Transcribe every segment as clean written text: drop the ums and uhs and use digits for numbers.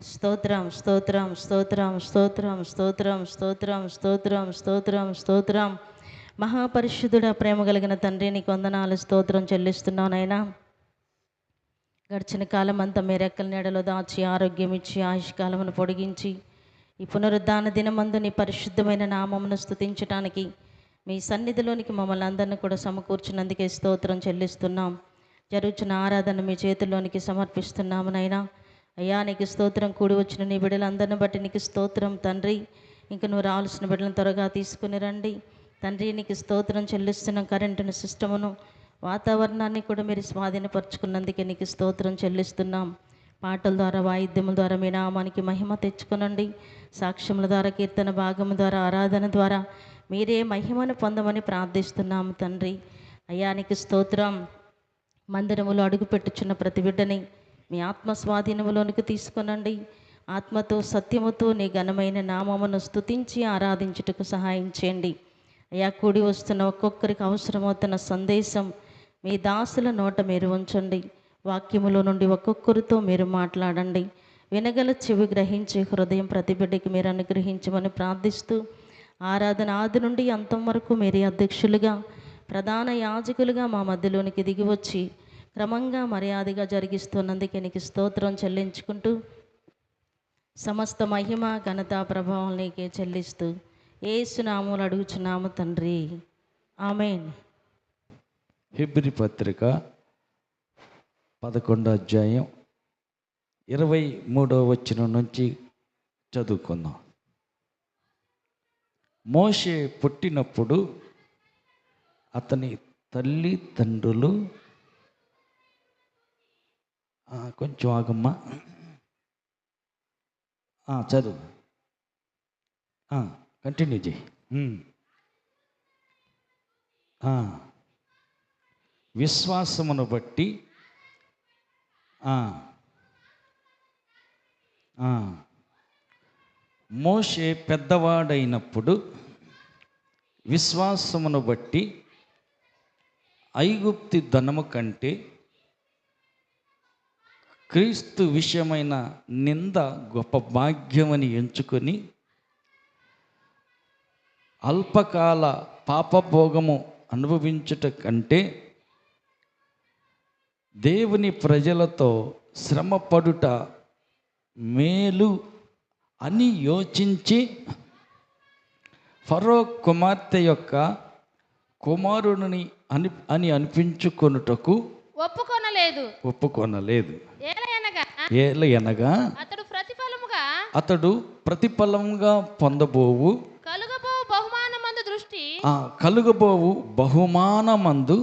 స్తోత్రం స్తోత్రం స్తోత్రం స్తోత్రం స్తోత్రం స్తోత్రం స్తోత్రం స్తోత్రం స్తోత్రం. మహాపరిశుద్ధుడ, ప్రేమ కలిగిన తండ్రి, నీకు వందనాలు, స్తోత్రం చెల్లిస్తున్నావు నైనా. గడిచిన కాలం అంతా మీ రెక్కల నీడలో దాచి ఆరోగ్యం ఇచ్చి ఆయుష్కాలమును పొడిగించి ఈ పునరుద్ధాన దినమందు నీ పరిశుద్ధమైన నామమును స్తుతించటానికి మీ సన్నిధిలోనికి మమ్మల్ని అందరినీ కూడా సమకూర్చినందుకే స్తోత్రం చెల్లిస్తున్నాం. జరుగుతున్న ఆరాధన మీ చేతుల్లోనికి సమర్పిస్తున్నాము నైనా. అయ్యా, నీకు స్తోత్రం. కూడి వచ్చిన నీ బిడ్డలందరిని బట్టి నీకు స్తోత్రం తండ్రి. ఇంక నువ్వు రావాల్సిన బిడ్డలను త్వరగా తీసుకుని రండి తండ్రి. నీకు స్తోత్రం చెల్లిస్తున్నాం. కరెంటును, సిస్టమును, వాతావరణాన్ని కూడా మీరు స్వాధీనపరుచుకున్నందుకే నీకు స్తోత్రం చెల్లిస్తున్నాం. పాటల ద్వారా, వాయిద్యముల ద్వారా మీ నామానికి మహిమ తెచ్చుకునండి. సాక్ష్యముల ద్వారా, కీర్తన భాగము ద్వారా, ఆరాధన ద్వారా మీరే మహిమను పొందమని ప్రార్థిస్తున్నాము తండ్రి. అయ్యా, నీకు స్తోత్రం. మందిరములో అడుగుపెట్టుచున్న ప్రతి బిడ్డని మీ ఆత్మ స్వాధీనములోనికి తీసుకునండి. ఆత్మతో, సత్యముతో నీ ఘనమైన నామమును స్తుతించి ఆరాధించుటకు సహాయం చేయండి. అయ్యా, కూడి వస్తున్న ఒక్కొక్కరికి అవసరమవుతున్న సందేశం మీ దాసుల నోట మీరు ఉంచండి. వాక్యములో నుండి ఒక్కొక్కరితో మీరు మాట్లాడండి. వినగల చెవి, గ్రహించే హృదయం ప్రతి బిడ్డకి మీరు అనుగ్రహించమని ప్రార్థిస్తూ, ఆరాధన ఆది నుండి అంతం వరకు మీరే అధ్యక్షులుగా, ప్రధాన యాజకులుగా మా మధ్యలోనికి దిగి వచ్చి క్రమంగా మర్యాదగా జరిగిస్తున్నందుకే నీకు స్తోత్రం చెల్లించుకుంటూ, సమస్త మహిమ, ఘనత, ప్రభావం నీకే చెల్లిస్తూ యేసునామములో అడుగుచున్నాము తండ్రి, ఆమేన్. హెబ్రీ పత్రిక 11వ అధ్యాయం 23వ వచనం నుంచి చదువుకుందాం. మోషే పుట్టినప్పుడు అతని తల్లిదండ్రులు, కొంచెం ఆగమ్మా, చదువు, కంటిన్యూ చేయి. విశ్వాసమును బట్టి మోషే పెద్దవాడైనప్పుడు విశ్వాసమును బట్టి ఐగుప్తి ధనము కంటే క్రీస్తు విషయమైన నింద గొప్ప భాగ్యమని ఎంచుకొని అల్పకాల పాపభోగము అనుభవించుట కంటే దేవుని ప్రజలతో శ్రమపడుట మేలు అని యోచించి ఫరో కుమార్తె యొక్క కుమారుని అని అనిపించుకొనుటకు ఒప్పుకొనలేదు. ఏలయనగా అతడు ప్రతిఫలముగా పొందబోవు కలుగబోవు బహుమానమందు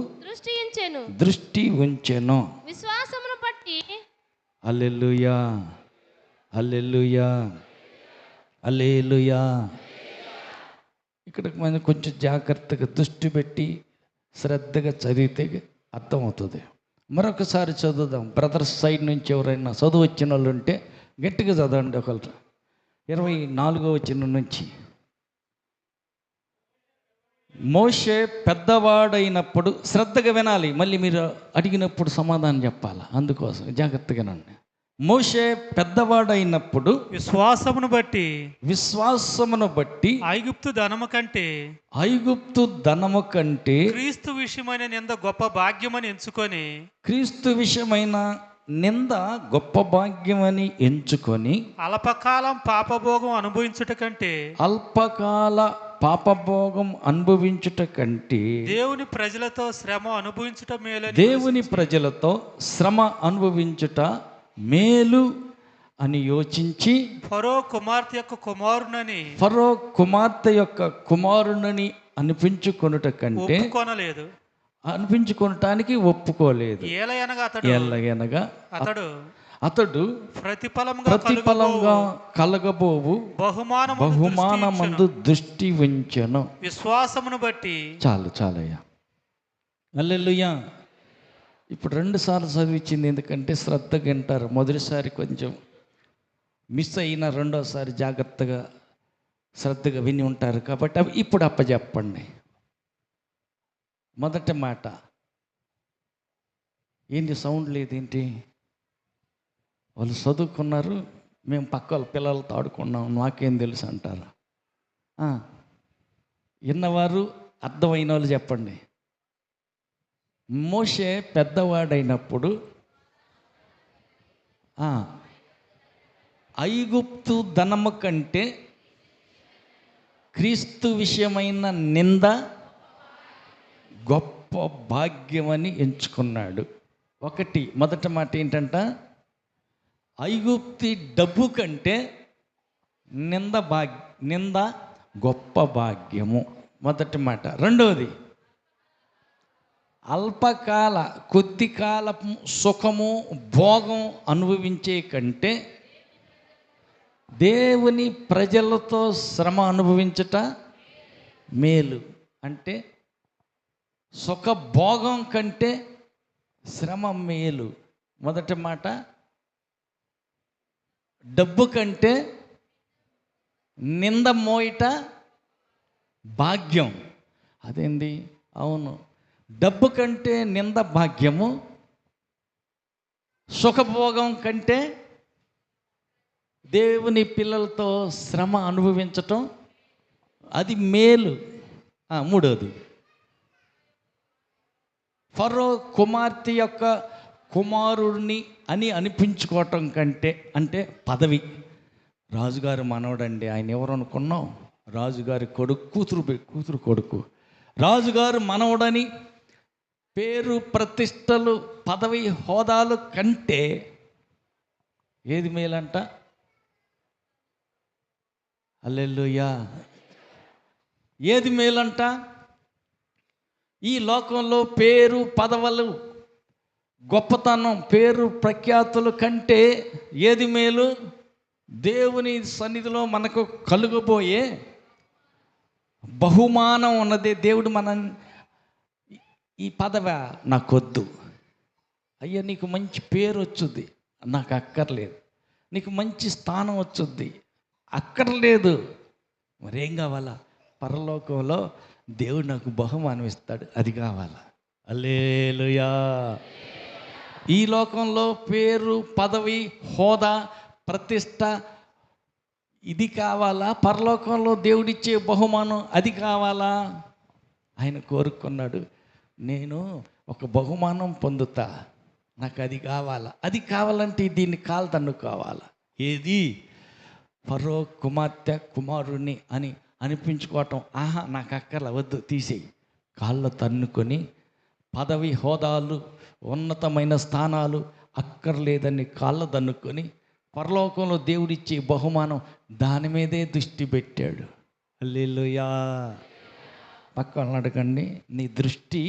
దృష్టి ఉంచెను. విశ్వాసమును బట్టి హల్లెలూయా, హల్లెలూయా, హల్లెలూయా. ఇక్కడ మనం కొంచెం జాగ్రత్తగా దృష్టి పెట్టి శ్రద్ధగా చదివితే అర్థమవుతుంది. మరొకసారి చదువుదాం. బ్రదర్స్ సైడ్ నుంచి ఎవరైనా చదువు వచ్చిన వాళ్ళు ఉంటే గట్టిగా చదవండి. ఒకళ్ళు 24వ వచనం నుంచి. మోషే పెద్దవాడైనప్పుడు, శ్రద్ధగా వినాలి, మళ్ళీ మీరు అడిగినప్పుడు సమాధానం చెప్పాలి, అందుకోసం జాగ్రత్తగానండి. మోషే పెద్దవాడైనప్పుడు విశ్వాసమును బట్టి ఐగుప్తు ధనము కంటే క్రీస్తు విషయమైన నింద గొప్ప భాగ్యమని ఎంచుకొని అల్పకాల పాపభోగం అనుభవించుట కంటే దేవుని ప్రజలతో శ్రమ అనుభవించుట మేలు అని యోచించి ఫరో కుమార్తె యొక్క కుమారునని అనిపించుకొనుట కంటే అనిపించుకొనటానికి ఒప్పుకోలేదు. ఏలయనగా అతడు ప్రతిఫలంగా కలగబోవు బహుమానమందు దృష్టి ఉంచెను. విశ్వాసమును బట్టి చాలయ్యా. హల్లెలూయా. ఇప్పుడు 2 సార్లు చదివించింది ఎందుకంటే శ్రద్ధగా వింటారు. మొదటిసారి కొంచెం మిస్ అయినా రెండోసారి జాగ్రత్తగా శ్రద్ధగా విని ఉంటారు కాబట్టి అవి ఇప్పుడు అప్పచెప్పండి. మొదటి మాట ఏంటి? సౌండ్ లేదేంటి? వాళ్ళు చదువుకున్నారు, మేము పక్క వాళ్ళ పిల్లలతో ఆడుకున్నాం, నాకేం తెలుసు అంటారు. విన్నవారు అర్థమైన వాళ్ళు చెప్పండి. మోషే పెద్దవాడైనప్పుడు ఐగుప్తు ధనము కంటే క్రీస్తు విషయమైన నింద గొప్ప భాగ్యమని ఎంచుకున్నాడు. మొదటి మాట ఏంటంట, ఐగుప్తి డబ్బు కంటే నింద గొప్ప భాగ్యము, మొదటి మాట. రెండవది, అల్పకాల కొద్ది కాలపు సుఖము భోగం అనుభవించే కంటే దేవుని ప్రజలతో శ్రమ అనుభవించట మేలు. అంటే సుఖ భోగం కంటే శ్రమ మేలు. మొదటి మాట, డబ్బు కంటే నింద మోయట భాగ్యం. అదేంది? అవును, డబ్బు కంటే నింద భాగ్యము, సుఖభోగం కంటే దేవుని పిల్లలతో శ్రమ అనుభవించటం అది మేలు. మూడవది, ఫరో కుమార్తె యొక్క కుమారుడిని అని అనిపించుకోవటం కంటే, అంటే పదవి, రాజుగారి మనవడండి ఆయన, ఎవరు అనుకున్నావు? రాజుగారి కూతురు కొడుకు, రాజుగారు మనవడని పేరు ప్రతిష్టలు పదవి హోదాలు కంటే ఏది మేలంట? హల్లెలూయా. ఏది మేలంట? ఈ లోకంలో పేరు పదవులు గొప్పతనం పేరు ప్రఖ్యాతుల కంటే ఏది మేలు? దేవుని సన్నిధిలో మనకు కలుగబోయే బహుమానం ఉన్నది. దేవుడు ఈ పదవి నాకొద్దు అయ్యా, నీకు మంచి పేరు వచ్చుద్ది, నాకు అక్కర్లేదు. నీకు మంచి స్థానం వచ్చుద్ది, అక్కర్లేదు. మరేం కావాలా? పరలోకంలో దేవుడు నాకు బహుమానం ఇస్తాడు, అది కావాలా? హల్లెలూయా. ఈ లోకంలో పేరు పదవి హోదా ప్రతిష్ట ఇది కావాలా? పరలోకంలో దేవుడిచ్చే బహుమానం అది కావాలా? ఆయన కోరుకున్నాడు, నేను ఒక బహుమానం పొందుతా, నాకు అది కావాలా. అది కావాలంటే దీన్ని కాలు తన్నుకోవాలా. ఏది? ఫరో కుమార్తె కుమారుణ్ణి అని అనిపించుకోవటం. నాకు అక్కర్ల, వద్దు, తీసేయి. కాళ్ళ తన్నుకొని పదవి హోదాలు ఉన్నతమైన స్థానాలు అక్కర్లేదని కాళ్ళ తన్నుకొని పరలోకంలో దేవుడిచ్చే బహుమానం దాని మీదే దృష్టి పెట్టాడు. హల్లెలూయా. పక్కన అడగండి, నీ దృష్టి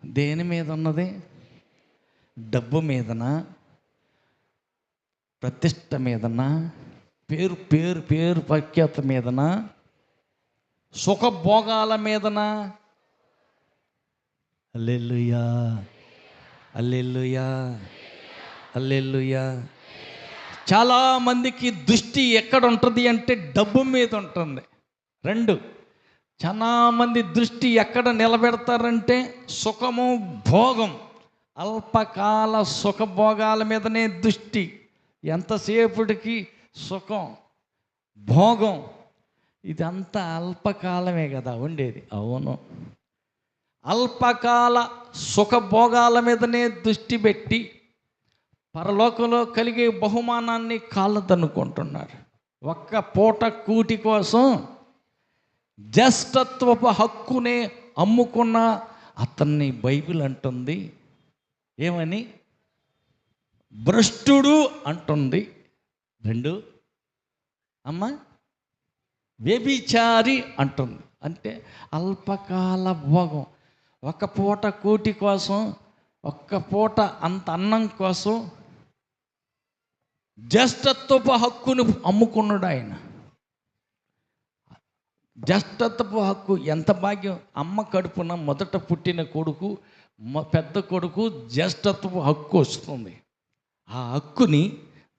దేని మీద ఉన్నది? డబ్బు మీదనా? ప్రతిష్ట మీదనా? పేరు ప్రఖ్యాత మీదనా? సుఖభోగాల మీదనా? హల్లెలూయా, హల్లెలూయా, హల్లెలూయా. చాలామందికి దృష్టి ఎక్కడ ఉంటుంది అంటే డబ్బు మీద ఉంటుంది. చాలామంది దృష్టి ఎక్కడ నిలబెడతారంటే సుఖము భోగం, అల్పకాల సుఖభోగాల మీదనే దృష్టి. ఎంతసేపటికి సుఖం భోగం, ఇదంతా అల్పకాలమే కదా ఉండేది. అవును, అల్పకాల సుఖభోగాల మీదనే దృష్టి పెట్టి పరలోకంలో కలిగే బహుమానాన్ని కాళ్ళదనుకుంటున్నారు. ఒక్క పూట కూటి కోసం జ్యేష్ఠత్వపు హక్కునే అమ్ముకున్న అతన్ని బైబిల్ అంటుంది ఏమని? భ్రష్టుడు అంటుంది. వ్యభిచారి అంటుంది. అంటే అల్పకాల భోగం, ఒక పూట కూటి కోసం, ఒక్క పూట అంత అన్నం కోసం జ్యేష్ఠత్వపు హక్కును అమ్ముకున్నాడు ఆయన. జ్యేష్ఠత్వపు హక్కు ఎంత భాగ్యం! అమ్మ కడుపున మొదట పుట్టిన కొడుకు, పెద్ద కొడుకు జ్యేష్ఠత్వపు హక్కు వస్తుంది. ఆ హక్కుని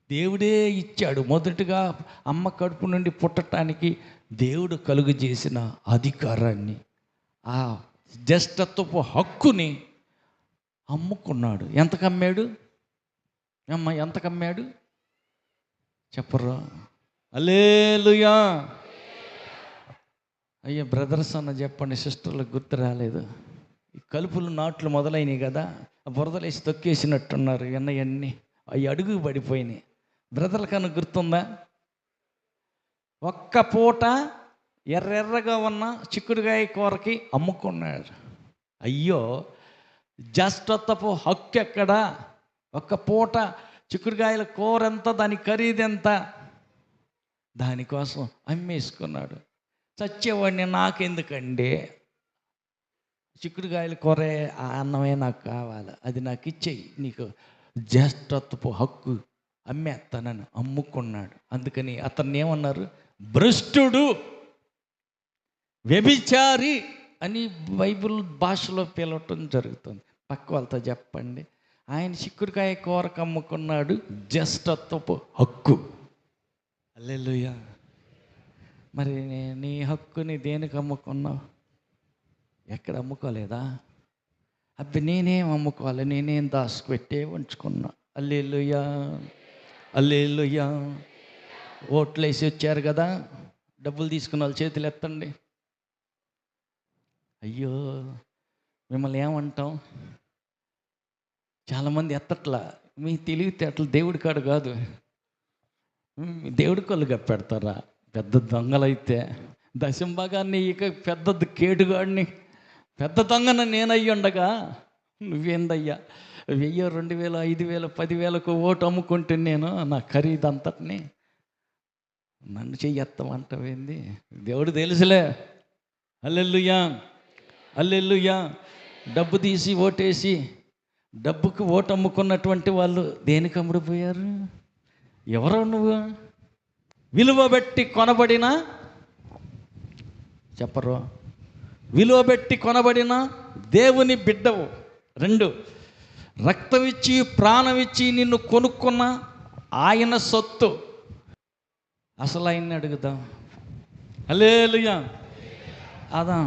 దేవుడే ఇచ్చాడు. మొదటిగా అమ్మ కడుపు నుండి పుట్టడానికి దేవుడు కలుగు చేసిన అధికారాన్ని, ఆ జ్యేష్ఠత్వపు హక్కుని అమ్ముకున్నాడు. ఎంతకమ్మాడు? ఎంత కమ్మాడు? చెప్పరు? హల్లెలూయా. అయ్యా బ్రదర్స్ అన్న చెప్పండి, సిస్టర్లకు గుర్తు రాలేదు. ఈ కలుపులు నాట్లు మొదలైనవి కదా, ఆ బురదలేసి తొక్కేసినట్టున్నారు ఎన్నయన్నీ, అవి అడుగు పడిపోయినాయి. బ్రదర్ల కన్నా గుర్తుందా? ఒక్క పూట ఎర్రెర్రగా ఉన్న చిక్కుడుకాయ కూరకి అమ్ముకున్నాడు. అయ్యో, జస్టొత్తపు హక్కు ఎక్కడా? ఒక్క పూట చిక్కుడుకాయల కూర ఎంత, దాని ఖరీదు ఎంత? దానికోసం అమ్మేసుకున్నాడు. చచ్చేవాడిని నాకెందుకండి, చిక్కుడుకాయల కూరే, ఆ అన్నమే నాకు కావాలి, అది నాకు ఇచ్చేయి, నీకు జ్యేష్ఠత్వపు హక్కు, అమ్మేస్తానని అమ్ముకున్నాడు. అందుకని అతన్ని ఏమన్నారు? భ్రష్టుడు, వ్యభిచారి అని బైబిల్ భాషలో పిలవటం జరుగుతుంది. పక్క వాళ్ళతో చెప్పండి, ఆయన చిక్కుడుకాయ కూరకు అమ్ముకున్నాడు జ్యేష్ఠత్వపు హక్కు. హల్లెలూయా. మరి నీ హక్కుని దేనికి అమ్ముకున్నావు? ఎక్కడ అమ్ముకోలేదా? అబ్బి నేనేం అమ్ముకోవాలి, నేనేం దాచిపెట్టే ఉంచుకున్నా. హల్లెలూయా, హల్లెలూయా. ఓట్లు వేసి వచ్చారు కదా, డబ్బులు తీసుకున్న వాళ్ళు చేతులు ఎత్తండి. అయ్యో, మిమ్మల్ని ఏమంటాం? చాలామంది ఎత్తట్లా. మీ తెలివితేటలు దేవుడి కాడు కాదు, దేవుడి కొలుగా పెడతారా? పెద్ద దొంగలైతే దశంభాగాన్ని ఇక పెద్ద కేటుగాడిని, పెద్ద దొంగను నేనయ్యి ఉండగా నువ్వేందయ్యా 1000, 2000, 5000, 10,000కు ఓటు అమ్ముకుంటే నేను నా ఖరీదు అంతటిని నన్ను చెయ్యెత్తమంటావేంది? దేవుడు తెలుసులే. హల్లెలూయా, హల్లెలూయా. డబ్బు తీసి ఓటేసి డబ్బుకు ఓటు అమ్ముకున్నటువంటి వాళ్ళు దేనికి అమ్ముడుపోయారు? ఎవరో నువ్వు? విలువ పెట్టి కొనబడిన, చెప్పరు, విలువ పెట్టి కొనబడిన దేవుని బిడ్డవు. 2, రక్తం ఇచ్చి ప్రాణం ఇచ్చి నిన్ను కొనుక్కున్న ఆయన సొత్తు. అసలు ఆయన్ని అడుగుదాం. హల్లెలూయా. అదా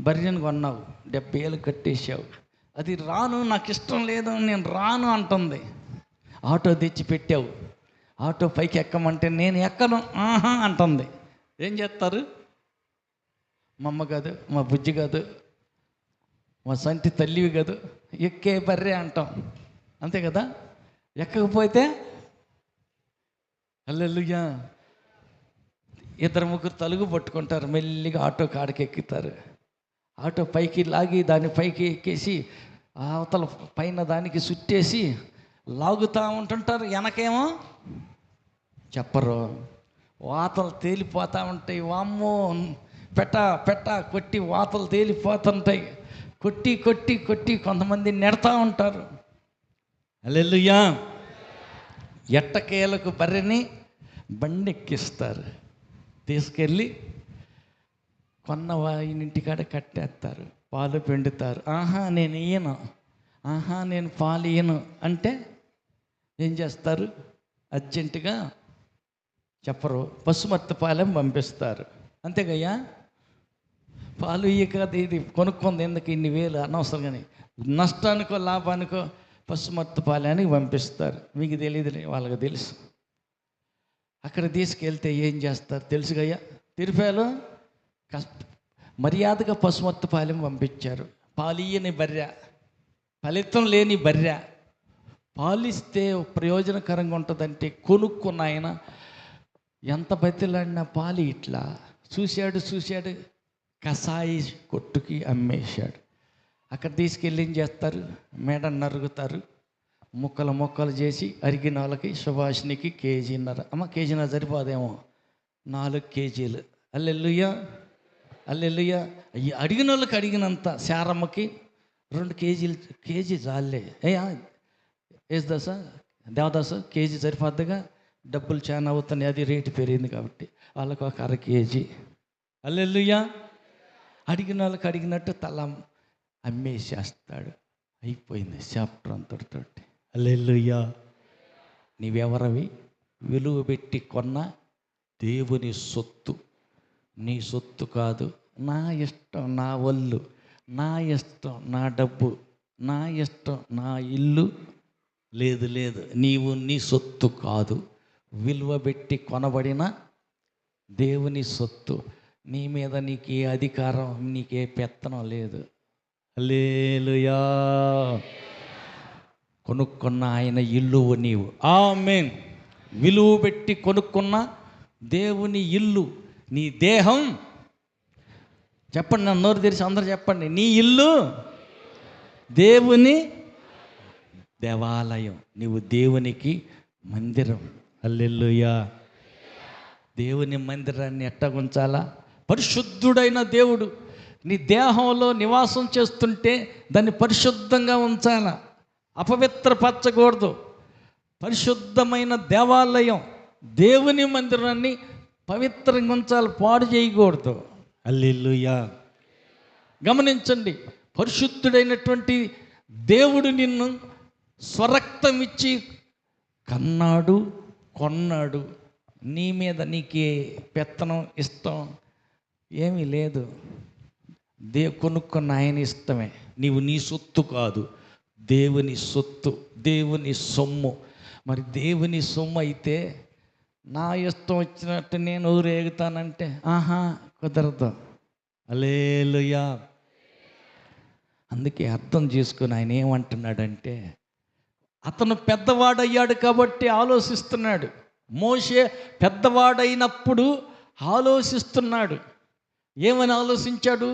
బర్రెను కొన్నావు, 70,000 కట్టేసావు, అది రాను, నాకు ఇష్టం లేదు, నేను రాను అంటుంది. ఆటో తెచ్చి పెట్టావు, ఆటో పైకి ఎక్కమంటే నేను ఎక్కను ఆహా అంటుంది. ఏం చేస్తారు? మా అమ్మ కాదు, మా బుజ్జి కాదు, మా సంటి తల్లివి కాదు, ఎక్కే బర్రె అంటాం, అంతే కదా? ఎక్కకపోతే హల్లెలూయా, 2, 3 తలుగు పట్టుకుంటారు, మెల్లిగా ఆటో కాడికి ఎక్కుతారు. ఆటో పైకి లాగి దాని పైకి ఎక్కేసి అవతల పైన దానికి చుట్టేసి లాగుతూ ఉంటుంటారు. వెనకేమో చెప్పరు, వాతలు తేలిపోతూ ఉంటాయి. వామ్మో, పెట్ట కొట్టి వాతలు తేలిపోతుంటాయి. కొట్టి కొంతమంది నెడతా ఉంటారు. హల్లెలూయా. ఎట్టకేలకు బర్రెని బండెక్కిస్తారు, తీసుకెళ్ళి కొన్న ఇంటికాడ కట్టేస్తారు, పాలు పిండుతారు. ఆహా నేను ఇయ్యను, ఆహా నేను పాలు ఇయ్యను అంటే ఏం చేస్తారు? అర్జెంటుగా చెప్పరు, పశుమర్తపాలెం పంపిస్తారు. అంతేగయ్యా, పాలు ఇయ్యక ఇది కొనుక్కుంది ఎందుకు ఇన్ని వేలు అనవసరంగానే, నష్టానికో లాభానికో పశుమర్తపాలెనికి పంపిస్తారు. మీకు తెలియదులే, వాళ్ళకి తెలుసు. అక్కడ తీసుకెళ్తే ఏం చేస్తారు తెలుసుగయ్యా? తిరుపతిలో మర్యాదగా పశుమర్తపాలెం పంపించారు. పాలియని బర్రె, ఫలితం లేని బర్రె, పాలిస్తే ప్రయోజనకరంగా ఉంటుందంటే కొనుక్కున్న ఆయన ఎంత బతిలాడినా పాలు ఇట్లా చూశాడు, కసాయి కొట్టుకి అమ్మేశాడు. అక్కడ తీసుకెళ్ళి ఏం చేస్తారు? మెడ నరుగుతారు, ముక్కలు చేసి అరిగిన వాళ్ళకి సుభాషినికి 1.5 కేజీ. అమ్మ 1.5 కేజీ సరిపోదేమో, 4 కేజీలు. హల్లెలూయా, హల్లెలూయా. అడిగిన వాళ్ళకి అడిగినంత. శారమ్మకి 2 కేజీ చాలే. ఏసుదాస దేవదాస కేజీ సరిపోద్దిగా, డబ్బులు చాలా అవుతున్నాయి, అది రేటు పెరిగింది కాబట్టి వాళ్ళకు ఒక 1/2 కేజీ. హల్లెలూయా. అడిగిన వాళ్ళకి అడిగినట్టు తల అమ్మేసేస్తాడు. అయిపోయింది చాప్టర్ అంతటితోటి. హల్లెలూయా. నీవెవరవి? విలువ పెట్టి కొన్న దేవుని సొత్తు, నీ సొత్తు కాదు. నా ఇష్టం, నా ఒళ్ళు, నా ఇష్టం, నా డబ్బు, నా ఇష్టం, నా ఇల్లు. లేదు, నీవు నీ సొత్తు కాదు. విలువ పెట్టి కొనబడిన దేవుని సొత్తు. నీ మీద నీకే అధికారం, నీకే పెత్తనం లేదు. హల్లెలూయా. కొనుక్కున్న ఆయన ఇల్లు నీవు. ఆమేన్. విలువ పెట్టి కొనుక్కున్న దేవుని ఇల్లు నీ దేహం. చెప్పండి, నన్ను నోరు తెరిచి అందరూ చెప్పండి. నీ ఇల్లు దేవుని దేవాలయం, నీవు దేవునికి మందిరం. హల్లెలూయా. దేవుని మందిరాన్ని ఎట్టా ఉంచాలా? పరిశుద్ధుడైన దేవుడు నీ దేహంలో నివాసం చేస్తుంటే దాన్ని పరిశుద్ధంగా ఉంచాలా, అపవిత్రపరచకూడదు. పరిశుద్ధమైన దేవాలయం, దేవుని మందిరాన్ని పవిత్రంగా ఉంచాలి, పాడు చేయకూడదు. హల్లెలూయా. గమనించండి, పరిశుద్ధుడైనటువంటి దేవుడు నిన్ను స్వరక్తం ఇచ్చి కన్నాడు, కొన్నాడు. నీ మీద నీకే పెత్తనం, ఇష్టం ఏమీ లేదు. కొనుక్కున్న ఆయన ఇష్టమే. నీవు నీ సొత్తు కాదు, దేవుని సొత్తు, దేవుని సొమ్ము. మరి దేవుని సొమ్ము అయితే నా ఇష్టం వచ్చినట్టు నేను ఊరేగుతానంటే కుదరదు. హల్లెలూయా. అందుకే అర్థం చేసుకుని ఆయన ఏమంటున్నాడంటే, అతను పెద్దవాడయ్యాడు కాబట్టి ఆలోచిస్తున్నాడు. మోషే పెద్దవాడైనప్పుడు ఆలోచిస్తున్నాడు. ఏమని ఆలోచించాడు?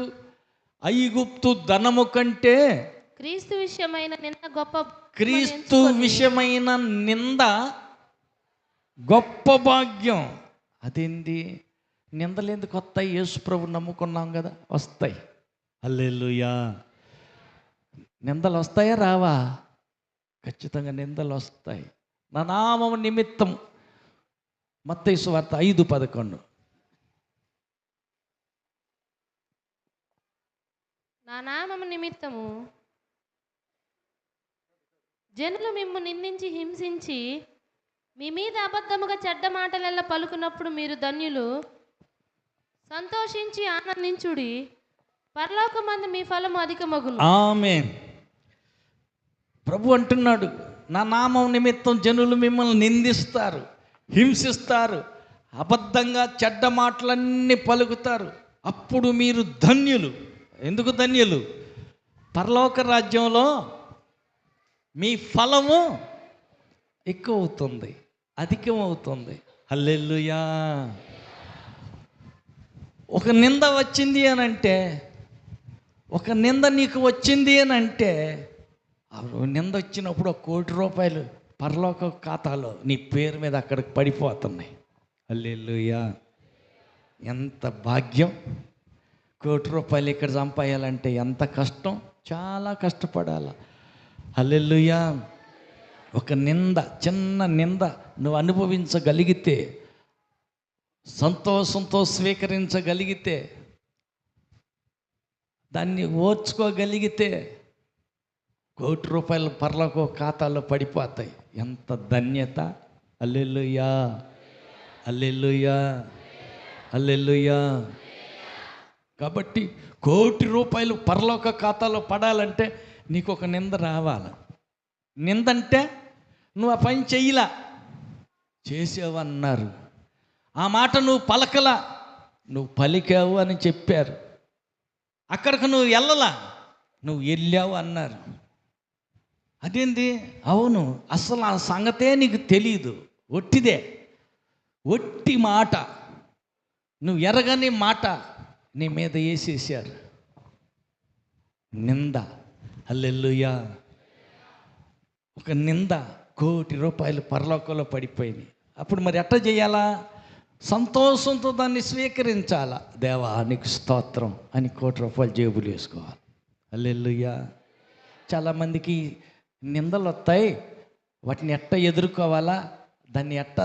ఐగుప్తు ధనము కంటే క్రీస్తు విషయమైన నింద గొప్ప, క్రీస్తు విషయమైన నింద గొప్ప భాగ్యం. అదేంటి? నిందలు ఎందుకు వస్తాయి? యేసు ప్రభు నమ్ముకున్నాం కదా, వస్తాయి. హల్లెలూయా. నిందలు వస్తాయా రావా? ఖచ్చితంగా నిందలు వస్తాయి. నా నామము నిమిత్తం. మత్తయి సువార్త 5:11. నా నామము నిమిత్తము జనులు మిమ్ము నిందించి హింసించి మీ మీద అబద్ధముగా చెడ్డ మాటలెల్ల పలుకున్నప్పుడు మీరు ధన్యులు. సంతోషించి ఆనందించుడి, పరలోకమందు మీ ఫలము అధికమగును. ఆమేన్. ప్రభు అంటున్నాడు, నా నామం నిమిత్తం జనులు మిమ్మల్ని నిందిస్తారు, హింసిస్తారు, అబద్ధంగా చెడ్డ మాటలన్నీ పలుకుతారు. అప్పుడు మీరు ధన్యులు. ఎందుకు ధన్యులు? పరలోక రాజ్యంలో మీ ఫలము ఎక్కువ అవుతుంది, అధికమవుతుంది. హల్లెలూయా. ఒక నింద వచ్చింది అని అంటే, ఒక నింద నీకు వచ్చింది అని అంటే, నింద వచ్చినప్పుడు 1 కోటి రూపాయలు పరలోక ఖాతాలో నీ పేరు మీద అక్కడికి పడిపోతున్నాయి. హల్లెలూయా. ఎంత భాగ్యం! 1 కోటి రూపాయలు ఇక్కడ సంపాయాలంటే ఎంత కష్టం, చాలా కష్టపడాలి. హల్లెలూయా. ఒక నింద, చిన్న నింద నువ్వు అనుభవించగలిగితే, సంతోషంతో స్వీకరించగలిగితే, దాన్ని ఓర్చుకోగలిగితే 1 కోటి రూపాయలు పరలోక ఖాతాలో పడిపోతాయి. ఎంత ధన్యత! హల్లెలూయా. హల్లెలూయా. హల్లెలూయా. కాబట్టి 1 కోటి రూపాయలు పరలోక ఖాతాలో పడాలంటే నీకు ఒక నింద రావాలి. నిందంటే నువ్వు ఆ పని చెయ్యలా, చేసావన్నారు. ఆ మాట నువ్వు పలకలా, నువ్వు పలికావు అని చెప్పారు. అక్కడికి నువ్వు వెళ్ళలా, నువ్వు వెళ్ళావు అన్నారు. అదేంటి? అవును, అసలు ఆ సంగతే నీకు తెలీదు, ఒట్టిదే, ఒట్టి మాట, నువ్వు ఎరగని మాట నీ మీద వేసేసారు. నింద. హల్లెలూయా. ఒక నింద 1 కోటి రూపాయలు పరలోకంలో పడిపోయింది. అప్పుడు మరి ఎట్లా చేయాలా? సంతోషంతో దాన్ని స్వీకరించాలా. దేవా నీకు స్తోత్రం అని 1 కోటి రూపాయలు జేబులు వేసుకోవాలి. హల్లెలూయా. చాలామందికి నిందలు వస్తాయి, వాటిని ఎట్ట ఎదుర్కోవాలా, దాన్ని ఎట్ట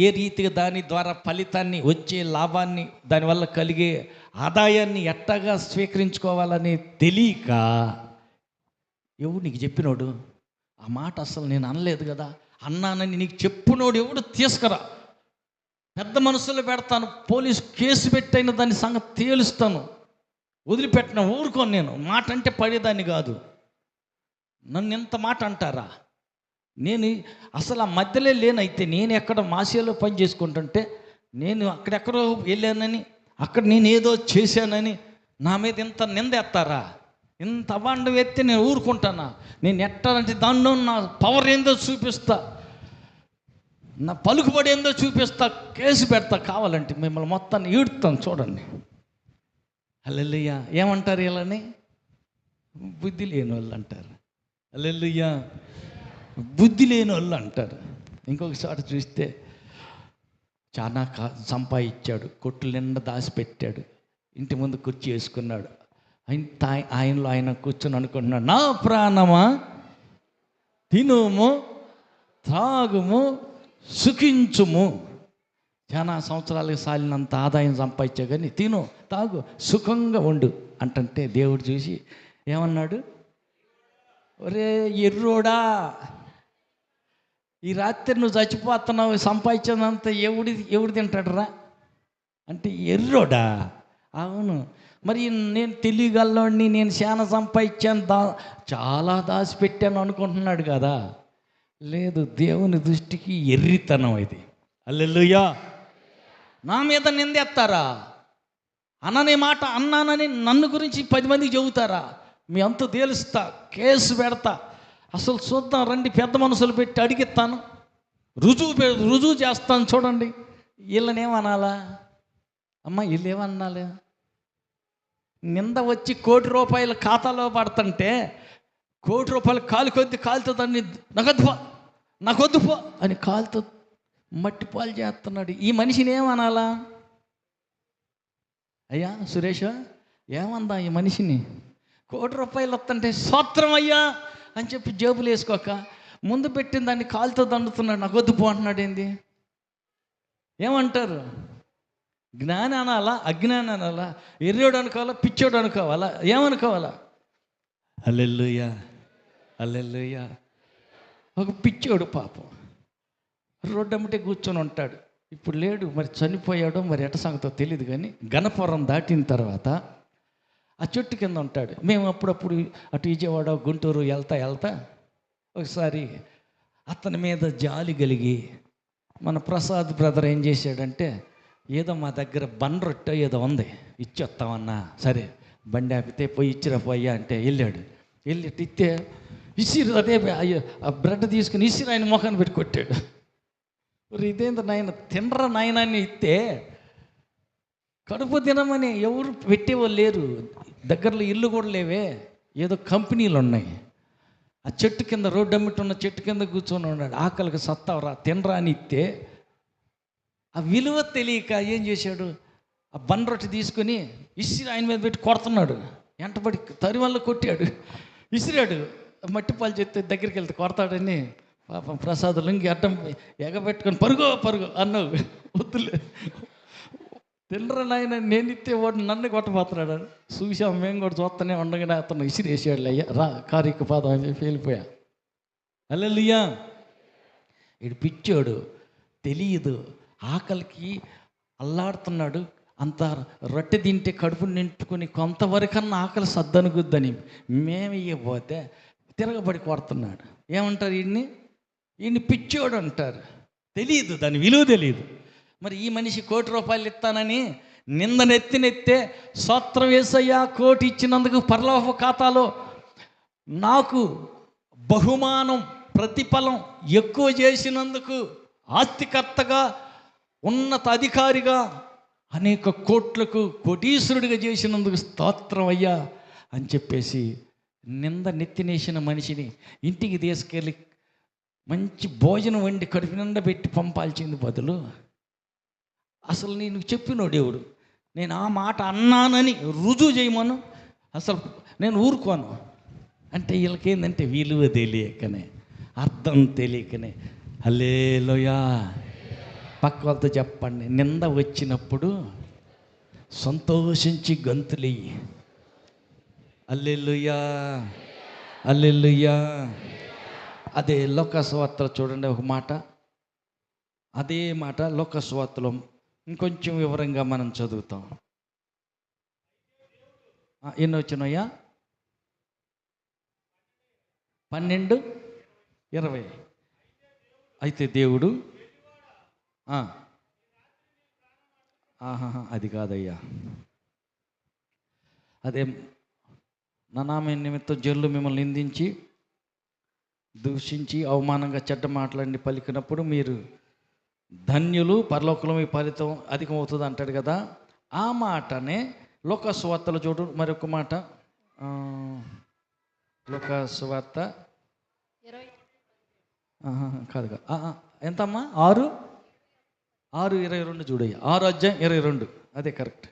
ఏ రీతిగా దాని ద్వారా ఫలితాన్ని, వచ్చే లాభాన్ని, దానివల్ల కలిగే ఆదాయాన్ని ఎట్టగా స్వీకరించుకోవాలని తెలియక, ఎవడు నీకు చెప్పినోడు? ఆ మాట అసలు నేను అనలేదు కదా, అన్నానని నీకు చెప్పునోడు ఎవడు తీసుకురా, పెద్ద మనసులో పెడతాను, పోలీసు కేసు పెట్టైన దాని సంగతి తేలుస్తాను, వదిలిపెట్టిన ఊరుకోను నేను. మాట అంటే పడేదాన్ని కాదు. నన్ను ఎంత మాట అంటారా? నేను అసలు ఆ మధ్యలో లేనైతే నేను ఎక్కడ మాసియాలో పని చేసుకుంటుంటే నేను అక్కడెక్కడో వెళ్ళానని అక్కడ నేను ఏదో చేశానని నా మీద ఇంత నిందేస్తారా? ఇంత అవాండం ఎత్తి నేను ఊరుకుంటానా? నేను ఎట్టాలంటే దానిలో నా పవర్ ఏందో చూపిస్తా, నా పలుకుబడి ఏందో చూపిస్తా, కేసు పెడతా, కావాలంటే మిమ్మల్ని మొత్తాన్ని ఈడుతాను చూడండి. హల్లెలూయా. ఏమంటారు వీళ్ళని? బుద్ధి లేని వాళ్ళు అంటారు. హల్లెలూయా. బుద్ధి లేని వాళ్ళు అంటారు. ఇంకొకసారి చూస్తే చాలా సంపాదించాడు, కొట్లు నిండా దాచిపెట్టాడు, ఇంటి ముందు కుర్చీ వేసుకున్నాడు, ఆయనలో ఆయన కూర్చొని అనుకుంటున్నాడు, నా ప్రాణమా తినుము త్రాగుము సుఖించుము. చాలా సంవత్సరాలకు సాలినంత ఆదాయం సంపాదించా కానీ తిను తాగు సుఖంగా ఉండు అంటే దేవుడు చూసి ఏమన్నాడు? ఒరే ఎర్రోడా, ఈ రాత్రి నువ్వు చచ్చిపోతున్నావు, సంపాదించినంత ఎవడు తింటాడు రా అంటే ఎర్రోడా. అవును, మరి నేను తెలియగలవాడిని, నేను చాలా సంపాదించాను, చాలా దాచిపెట్టాను అనుకుంటున్నాడు కదా. లేదు, దేవుని దృష్టికి ఎర్రితనం ఇది. హల్లెలూయా. నా మీద నిందేస్తారా? అననే మాట అన్నానని నన్ను గురించి 10 మందికి చెబుతారా? మీ అంత తేలుస్తా, కేసు పెడతా. అసలు చూద్దాం రండి, పెద్ద మనుషులు పెట్టి అడిగిస్తాను, రుజువు చేస్తాను చూడండి. వీళ్ళని ఏమనాలా? అమ్మ వీళ్ళు ఏమనాలి? నింద వచ్చి ₹1,00,00,000 ఖాతాలో పడుతుంటే ₹1,00,00,000 కాలు కొద్ది కాలుతో దాన్ని నాకొద్దు పో అని కాలుతో మట్టిపాలు చేస్తున్నాడు. ఈ మనిషిని ఏమనాలా? అయ్యా సురేష, ఏమందా ఈ మనిషిని? ₹1,00,00,000 వస్తుంటే స్తోత్రం అయ్యా అని చెప్పి జేబులు వేసుకోక ముందు పెట్టిన దాన్ని కాలుతో దండుతున్నాడు, నాకొద్దు పో అంటున్నాడు. ఏంది? ఏమంటారు? జ్ఞాని అనాలా, అజ్ఞాని అనాలా, ఎర్రోడు అనుకోవాలా, పిచ్చోడు అనుకోవాలా, ఏమనుకోవాలా? హల్లెలూయా. హల్లెలూయా. ఒక పిచ్చోడు పాపం రోడ్డమ్మటే కూర్చొని ఉంటాడు. ఇప్పుడు లేడు, మరి చనిపోయాడో మరి ఎట సంగతో తెలియదు. కానీ గణపురం దాటిన తర్వాత ఆ చెట్టు కింద ఉంటాడు. మేము అప్పుడప్పుడు అటు విజయవాడ గుంటూరు వెళ్తా ఒకసారి అతని మీద జాలి కలిగి మన ప్రసాద్ బ్రదర్ ఏం చేశాడంటే, ఏదో మా దగ్గర రొట్టె ఏదో ఉంది ఇచ్చేస్తామన్నా, సరే బండి ఆపితే పోయి ఇచ్చిరా పోయా అంటే వెళ్ళాడు. వెళ్ళి ఇస్తే ఇసిరు, అదే ఆ బ్రెడ్ తీసుకుని ఇసిరు ఆయన ముఖాన్ని పెట్టి కొట్టాడు. ఇదేంత నాయన తినరా నాయనాన్ని ఇస్తే కడుపు తినమని ఎవరు పెట్టేవాళ్ళు లేరు, దగ్గరలో ఇల్లు కూడా లేవే, ఏదో కంపెనీలు ఉన్నాయి. ఆ చెట్టు కింద రోడ్డు అమ్మిట్టున్న చెట్టు కింద కూర్చొని ఉన్నాడు. ఆకలికి సత్తావరా తినరా అని ఇస్తే ఆ విలువ తెలియక ఏం చేశాడు, ఆ రొట్టె తీసుకుని ఇసిరి ఆయన మీద పెట్టి కొడుతున్నాడు. వెంటబడి తరి వల్ల కొట్టాడు, ఇసిరాడు. మట్టిపాలు చెప్తే దగ్గరికి వెళ్తే కొడతాడని పాపం ప్రసాద్ లుంగి అడ్డం ఎగబెట్టుకొని పరుగు అన్నావు. వద్దులే తినరా నాయన, నేను ఇస్తే వాడు నన్ను కొట్టబోతున్నాడు. చూసాం మేము కూడా చూస్తూనే ఉండగానే అతను ఇసిరేసాడు. అయ్యా రా కారికి పాదం అని చెప్పి వెళ్ళిపోయా. హల్లెలూయా. ఇడు పిచ్చోడు, తెలియదు, ఆకలికి అల్లాడుతున్నాడు. అంత రొట్టె తింటే కడుపు నింపుకొని కొంతవరకన్నా ఆకలి సద్దనుగుద్దని మేము ఇవ్వకపోతే తిరగబడి కొడుతున్నాడు. ఏమంటారు వీడిని పిచ్చోడు అంటారు. తెలియదు, దాని విలువ తెలియదు. మరి ఈ మనిషి ₹1,00,00,000 ఇస్తానని నిందనెత్తినెత్తే స్తోత్రం యేసయ్యా, 1,00,00,000 ఇచ్చినందుకు పరలోక ఖాతాలో నాకు బహుమానం ప్రతిఫలం ఎక్కువ చేసినందుకు, ఆస్తికర్తగా ఉన్నత అధికారిగా అనేక కోట్లకు కోటీశ్వరుడిగా చేసినందుకు స్తోత్రం అయ్యా అని చెప్పేసి నింద నెత్తినేసిన మనిషిని ఇంటికి తీసుకెళ్ళి మంచి భోజనం వండి కడుపు నిండా పెట్టి పంపాల్సింది బదులు అసలు నేను చెప్పినోడు ఎవడు, నేను ఆ మాట అన్నానని రుజువు చేయమను, అసలు నేను ఊరుకోను అంటే వీళ్ళకేందంటే విలువ తెలియకనే, అర్థం తెలియకనే. హల్లెలూయా. పక్క వాళ్ళతో చెప్పండి, నింద వచ్చినప్పుడు సంతోషించి గంతులెయ్యి. హల్లెలూయా. హల్లెలూయా. అదే లోకస్వార్తలో చూడండి ఒక మాట, అదే మాట లోకస్వార్తలో ఇంకొంచెం వివరంగా మనం చదువుతాం. ఎన్ని వచ్చినాయా? 12:20. అయితే దేవుడు అది కాదయ్యా, అదే నా నామ నిమిత్తం జల్లు మిమ్మల్ని నిందించి దూషించి అవమానంగా చెడ్డ మాట్లాడి పలికినప్పుడు మీరు ధన్యులు, పరలోకంలో మీ ఫలితం అధికమవుతుంది అంటాడు కదా. ఆ మాటనే లోకసువార్తలో చూడు, మరొక మాట, లోకసువార్త కాదు ఎంతమ్మా, 6:22 చూడయ్య, 6:22, అదే కరెక్ట్,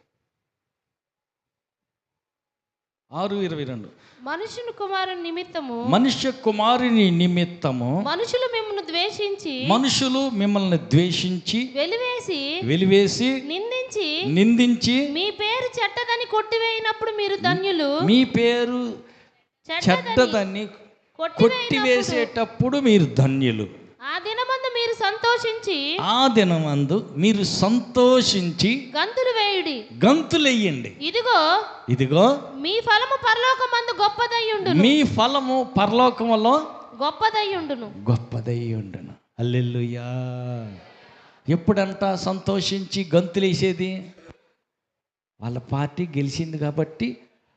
6:22. మనుష్య కుమారుని నిమిత్తము మనుషులు మిమ్మల్ని ద్వేషించి వెలివేసి నిందించి మీ పేరు చెడ్డదని కొట్టివేసినప్పుడు మీరు ధన్యులు. మీ పేరు చెడ్డదని కొట్టివేసేటప్పుడు మీరు ధన్యులు. ఆ దినమందు మీరు సంతోషించి గంతులెయ్యండి. ఇదిగో మీ ఫలము పరలోకమందు గొప్పదయ్యుండును. మీ ఫలము పరలోకములో గొప్పదయ్యుండును. హల్లెలూయా. ఎప్పుడంట సంతోషించి గంతులేసేది? వాళ్ళ పార్టీ గెలిచింది కాబట్టి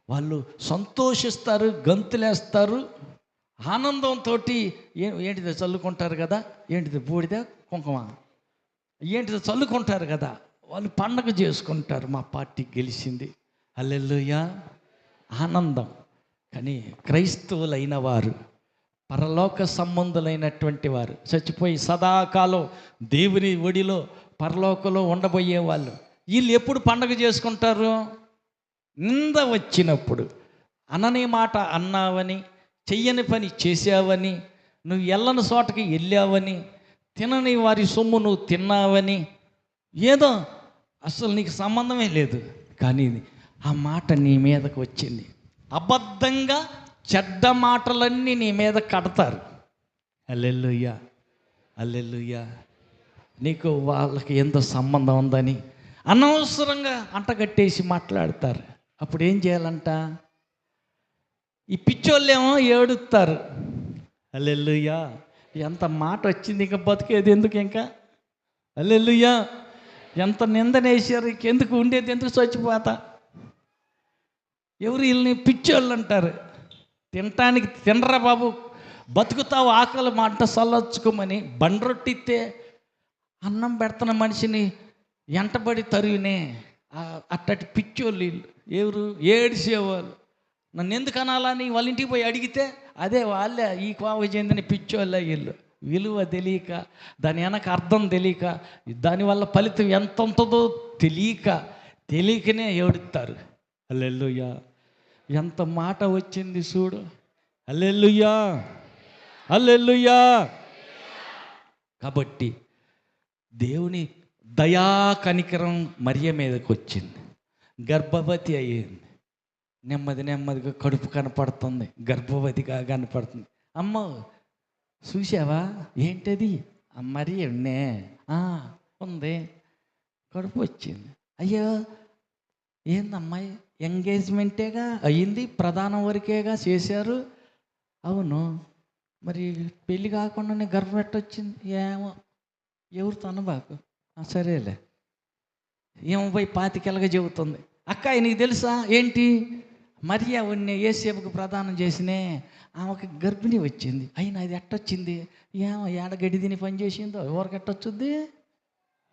వాళ్ళు సంతోషిస్తారు, గంతులేస్తారు, ఆనందంతో ఏంటిదో చల్లుకుంటారు కదా, ఏంటిది బూడిద కుంకుమ ఏంటిదో చల్లుకుంటారు కదా, వాళ్ళు పండగ చేసుకుంటారు, మా పార్టీ గెలిచింది. హల్లెలూయా, ఆనందం. కానీ క్రైస్తవులైన వారు, పరలోక సంబంధులైనటువంటి వారు, చచ్చిపోయి సదాకాలం దేవుని ఒడిలో పరలోకంలో ఉండబోయే వాళ్ళు, వీళ్ళు ఎప్పుడు పండగ చేసుకుంటారు? నింద వచ్చినప్పుడు. అనని మాట అన్నావని, చెయ్యని పని చేసావని, నువ్వు వెళ్ళని చోటకి వెళ్ళావని, తినని వారి సొమ్ము నువ్వు తిన్నావని, ఏదో అసలు నీకు సంబంధమే లేదు, కానీ ఆ మాట నీ మీదకు వచ్చింది. అబద్ధంగా చెడ్డ మాటలన్నీ నీ మీద కడతారు. హల్లెలూయా, హల్లెలూయా. నీకు వాళ్ళకి ఎంతో సంబంధం ఉందని అనవసరంగా అంటగట్టేసి మాట్లాడతారు. అప్పుడు ఏం చేయాలంట? ఈ పిచ్చోళ్ళేమో ఏడుస్తారు. హల్లెలూయా, ఎంత మాట వచ్చింది, ఇంకా బతికేది ఎందుకు? ఇంకా హల్లెలూయా. ఎంత నిందనేసారు, ఇంకెందుకు ఉండేది, ఎందుకు చచ్చిపోతా? ఎవరు వీళ్ళని పిచ్చోళ్ళు అంటారు. తినటానికి తినరా బాబు, బతుకుతావు, ఆకలి మంట చల్లొచ్చుకోమని బండ్రొట్టితే అన్నం పెడుతున్న మనిషిని ఎంటబడి తరిగినే అట్టటి పిచ్చోళ్ళు వీళ్ళు. ఎవరు? ఏడిసేవాళ్ళు. నన్ను ఎందుకు అనాలని వాళ్ళ ఇంటికి పోయి అడిగితే అదే వాళ్ళే ఈ కోవకు చెందిన పిచ్చోళ్ళే వీళ్ళు. విలువ తెలియక, దాని వెనక అర్థం తెలియక, దానివల్ల ఫలితం ఎంత ఉంటుందో తెలియకనే ఏడుస్తారు. హల్లెలూయా. ఎంత మాట వచ్చింది చూడు. హల్లెలూయా, హల్లెలూయా. కాబట్టి దేవుని దయా కనికరం మరియ మీదకి వచ్చింది. గర్భవతి అయ్యింది. నెమ్మదిగా కడుపు కనపడుతుంది, గర్భవతిగా కనపడుతుంది. అమ్మ చూసావా, ఏంటది? మరి ఎన్నే ఉంది, కడుపు వచ్చింది. అయ్యో ఏందమ్మాయి, ఎంగేజ్మెంటేగా అయ్యింది, ప్రధానం వరకేగా చేశారు. అవును, మరి పెళ్ళి కాకుండానే గర్భం ఎట్టొచ్చింది? ఏమో, ఎవరు తనబాకు, సరేలే. ఏమో పోయి పాతికెళ్ళగా చెబుతుంది. అక్క నీకు తెలుసా ఏంటి, మరియా ఉన్నే యేసేపుకు ప్రదానం చేసినే, ఆమెకి గర్భిణి వచ్చింది. అయినా అది ఎట్టొచ్చింది? ఏమో, ఏడగడ్డి తిని పని చేసిందో, ఎవరికి ఎట్టొచ్చుద్ది?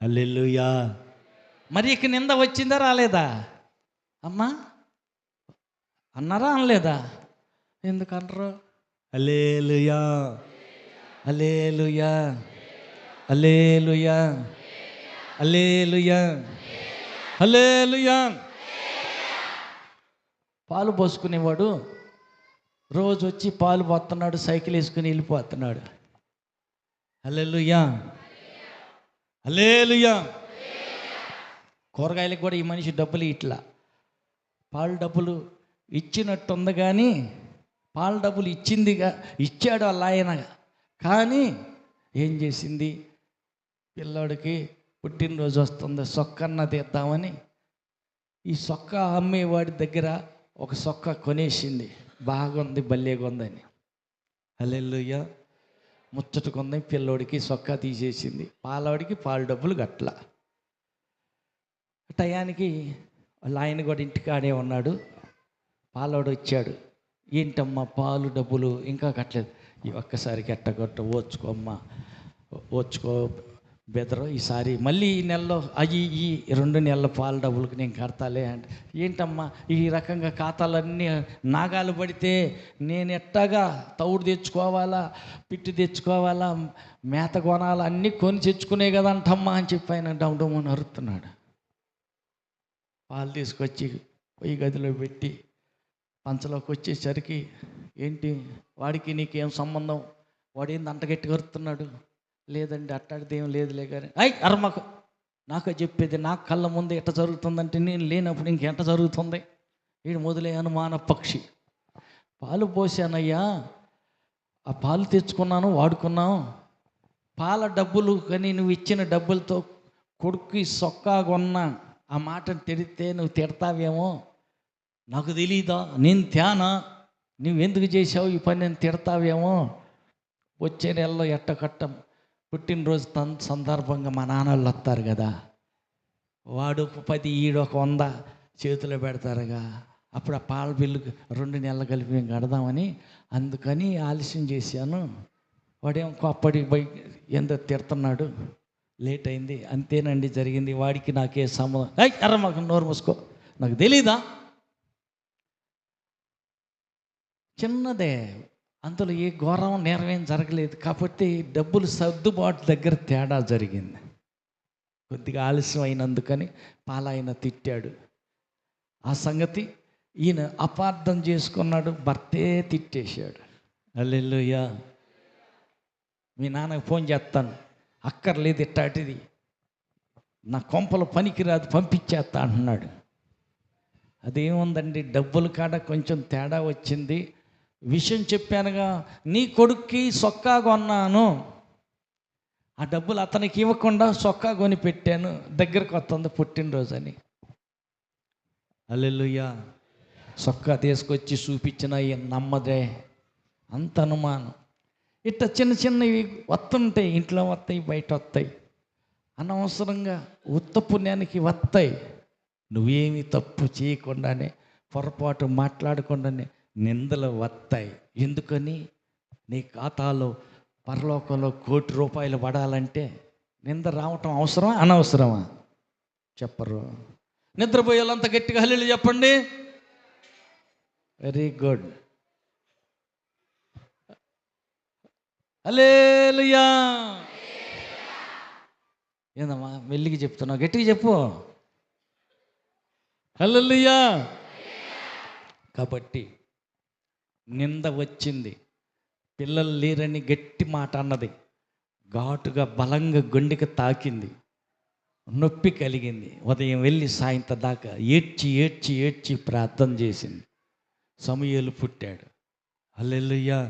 హల్లెలూయా. మరియకి నింద వచ్చిందా రాలేదా అమ్మా? అన్నారా అనలేదా? ఎందుకు అనరు? హల్లెలూయా, హల్లెలూయా, హల్లెలూయా, హల్లెలూయా, హల్లెలూయా. పాలు పోసుకునేవాడు రోజు వచ్చి పాలు పోతున్నాడు, సైకిల్ వేసుకుని వెళ్ళిపోతున్నాడు. హల్లెలూయా, హల్లెలూయా. కూరగాయలకు కూడా ఈ మనిషి డబ్బులు ఇట్లా పాలు డబ్బులు ఇచ్చినట్టుంది, కానీ పాలు డబ్బులు ఇచ్చాడు వాళ్ళ ఆయన. కానీ ఏం చేసింది? పిల్లాడికి పుట్టినరోజు వస్తుంది, సొక్కన్న తీద్దామని ఈ సొక్క అమ్మేవాడి దగ్గర ఒక సొక్క కొనేసింది. బాగుంది, భలేగా ఉందని. హల్లెలూయా. ముచ్చటకుంది. పిల్లోడికి సొక్కా తీసేసింది. పాలవాడికి పాలు డబ్బులు గట్ల. టయానికి వాళ్ళ ఆయన కూడా ఇంటికాడే ఉన్నాడు. పాలోడు వచ్చాడు. ఏంటమ్మా పాలు డబ్బులు ఇంకా కట్టలేదు? ఈ ఒక్కసారికి ఎట్టగొట్ట ఓచుకోమ్మా, ఓచుకో బెదరు, ఈసారి మళ్ళీ ఈ నెలలో ఈ 2 నెలల పాల డబ్బులకు నేను కడతాలే అంటే, ఏంటమ్మా ఈ రకంగా ఖాతాలన్నీ నాగాలు పడితే నేను ఎట్టాగా తౌడు తెచ్చుకోవాలా, పిట్టు తెచ్చుకోవాలా, మేత కొనాలా, అన్నీ కొని తెచ్చుకునే కదా అంటమ్మా అని చెప్పి ఆయన డమ్డమ్మని అరుతున్నాడు. పాలు తీసుకొచ్చి పొయ్యి గదిలో పెట్టి పంచలోకి వచ్చేసరికి, ఏంటి వాడికి నీకేం సంబంధం, వాడేంది అంటగట్టి కరుతున్నాడు? లేదండి అట్టాడితే ఏం లేదులే కానీ. అరమకు, నాకు చెప్పేది నా కళ్ళ ముందు ఎట్ట జరుగుతుందంటే నేను లేనప్పుడు ఇంకెంట జరుగుతుంది? వీడు మొదలే అనుమాన పక్షి. పాలు పోసానయ్యా, ఆ పాలు తెచ్చుకున్నాను, వాడుకున్నాను. పాల డబ్బులు కానీ నువ్వు ఇచ్చిన డబ్బులతో కొడుక్కి సొక్కా కొన్నా, ఆ మాటను తిడితే నువ్వు తిడతావేమో, నాకు తెలీదా, నేను త్యానా, నువ్వెందుకు చేసావు ఈ పని నేను తిడతావేమో. వచ్చే నెలలో ఎట్టకట్టం పుట్టినరోజు సందర్భంగా మా నాన్నలు వస్తారు కదా, వాడు 10 ఈడు 100 చేతిలో పెడతారుగా, అప్పుడు ఆ పాల బిల్లు 2 నెలలు కలిపి మేము కడదామని, అందుకని ఆలస్యం చేశాను. వాడేమో అప్పటి ఎంత తిడుతున్నాడు, లేట్ అయింది. అంతేనండి జరిగింది, వాడికి నాకే సంబంధం. మాకు నోరు మూసుకో, నాకు తెలీదా? చిన్నదే, అందులో ఏ ఘోరం నేరమేం జరగలేదు. కాబట్టి డబ్బులు సర్దుబాటు దగ్గర తేడా జరిగింది. కొద్దిగా ఆలస్యం అయినందుకని పాలాయన తిట్టాడు. ఆ సంగతి ఈయన అపార్థం చేసుకున్నాడు, భర్తే తిట్టేశాడు. హల్లెలూయా. మీ నాన్నకు ఫోన్ చేస్తాను, అక్కర్లేదు ఇట్టాటిది, నా కొంపలు పనికిరాదు, పంపించేస్తా అంటున్నాడు. అదేముందండి, డబ్బుల కాడ కొంచెం తేడా వచ్చింది. విషయం చెప్పానుగా, నీ కొడుక్కి సొక్కా కొన్నాను, ఆ డబ్బులు అతనికి ఇవ్వకుండా సొక్కా కొని పెట్టాను, దగ్గరకు వస్తుంది పుట్టినరోజు అని. హల్లెలూయా. సొక్కా తీసుకొచ్చి చూపించిన నమ్మదే, అంత అనుమానం. ఇట్ట చిన్న చిన్నవి వస్తుంటాయి, ఇంట్లో వస్తాయి, బయట వస్తాయి, అనవసరంగా ఉత్త పుణ్యానికి వస్తాయి. నువ్వేమి తప్పు చేయకుండానే, పొరపాటు మాట్లాడకుండానే నిందలు వస్తాయి. ఎందుకని? నీ ఖాతాలో పరలోకంలో 1 కోటి రూపాయలు పడాలంటే నింద రావటం అవసరమా అనవసరమా? చెప్పరు. నిద్రపోయేలంత గట్టిగా హల్లెలూయా చెప్పండి. వెరీ గుడ్, హల్లెలూయా. ఏందమ్మా మెల్లిగా చెప్తున్నావు, గట్టిగా చెప్పు. హల్లెలూయా. కాబట్టి నింద వచ్చింది, పిల్లలు లేరని గట్టి మాట అన్నది, ఘాటుగా బలంగా గుండెకి తాకింది, నొప్పి కలిగింది. ఉదయం వెళ్ళి సాయంత్రం దాకా ఏడ్చి ఏడ్చి ఏడ్చి ప్రార్థన చేసింది. సమూయేలు పుట్టాడు. హల్లెలూయా.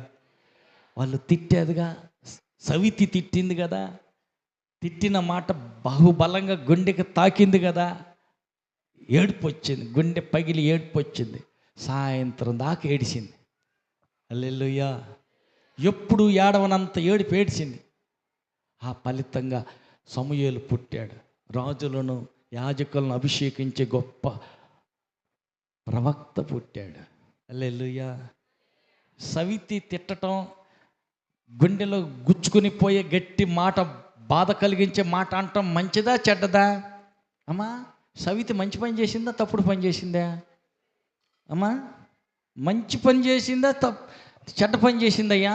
వాళ్ళు తిట్టారుగా, సవితి తిట్టింది కదా, తిట్టిన మాట బహుబలంగా గుండెకి తాకింది కదా, ఏడుపు వచ్చింది, గుండె పగిలి ఏడుపు వచ్చింది. సాయంత్రం దాకా ఏడిచింది. హల్లెలూయా. ఎప్పుడు ఏడవనంత ఏడుపు ఏడిచింది. ఆ ఫలితంగా సమూయేలు పుట్టాడు. రాజులను యాజకులను అభిషేకించే గొప్ప ప్రవక్త పుట్టాడు. హల్లెలూయా. సవితి తిట్టడం, గుండెలో గుచ్చుకుని పోయే గట్టి మాట, బాధ కలిగించే మాట అంటాం మంచిదా చెడ్డదా? అమ్మా సవితి మంచి పని చేసిందా తప్పుడు పని చేసిందా? అమ్మా మంచి పని చేసిందా చెడ్డ పని చేసిందయ్యా?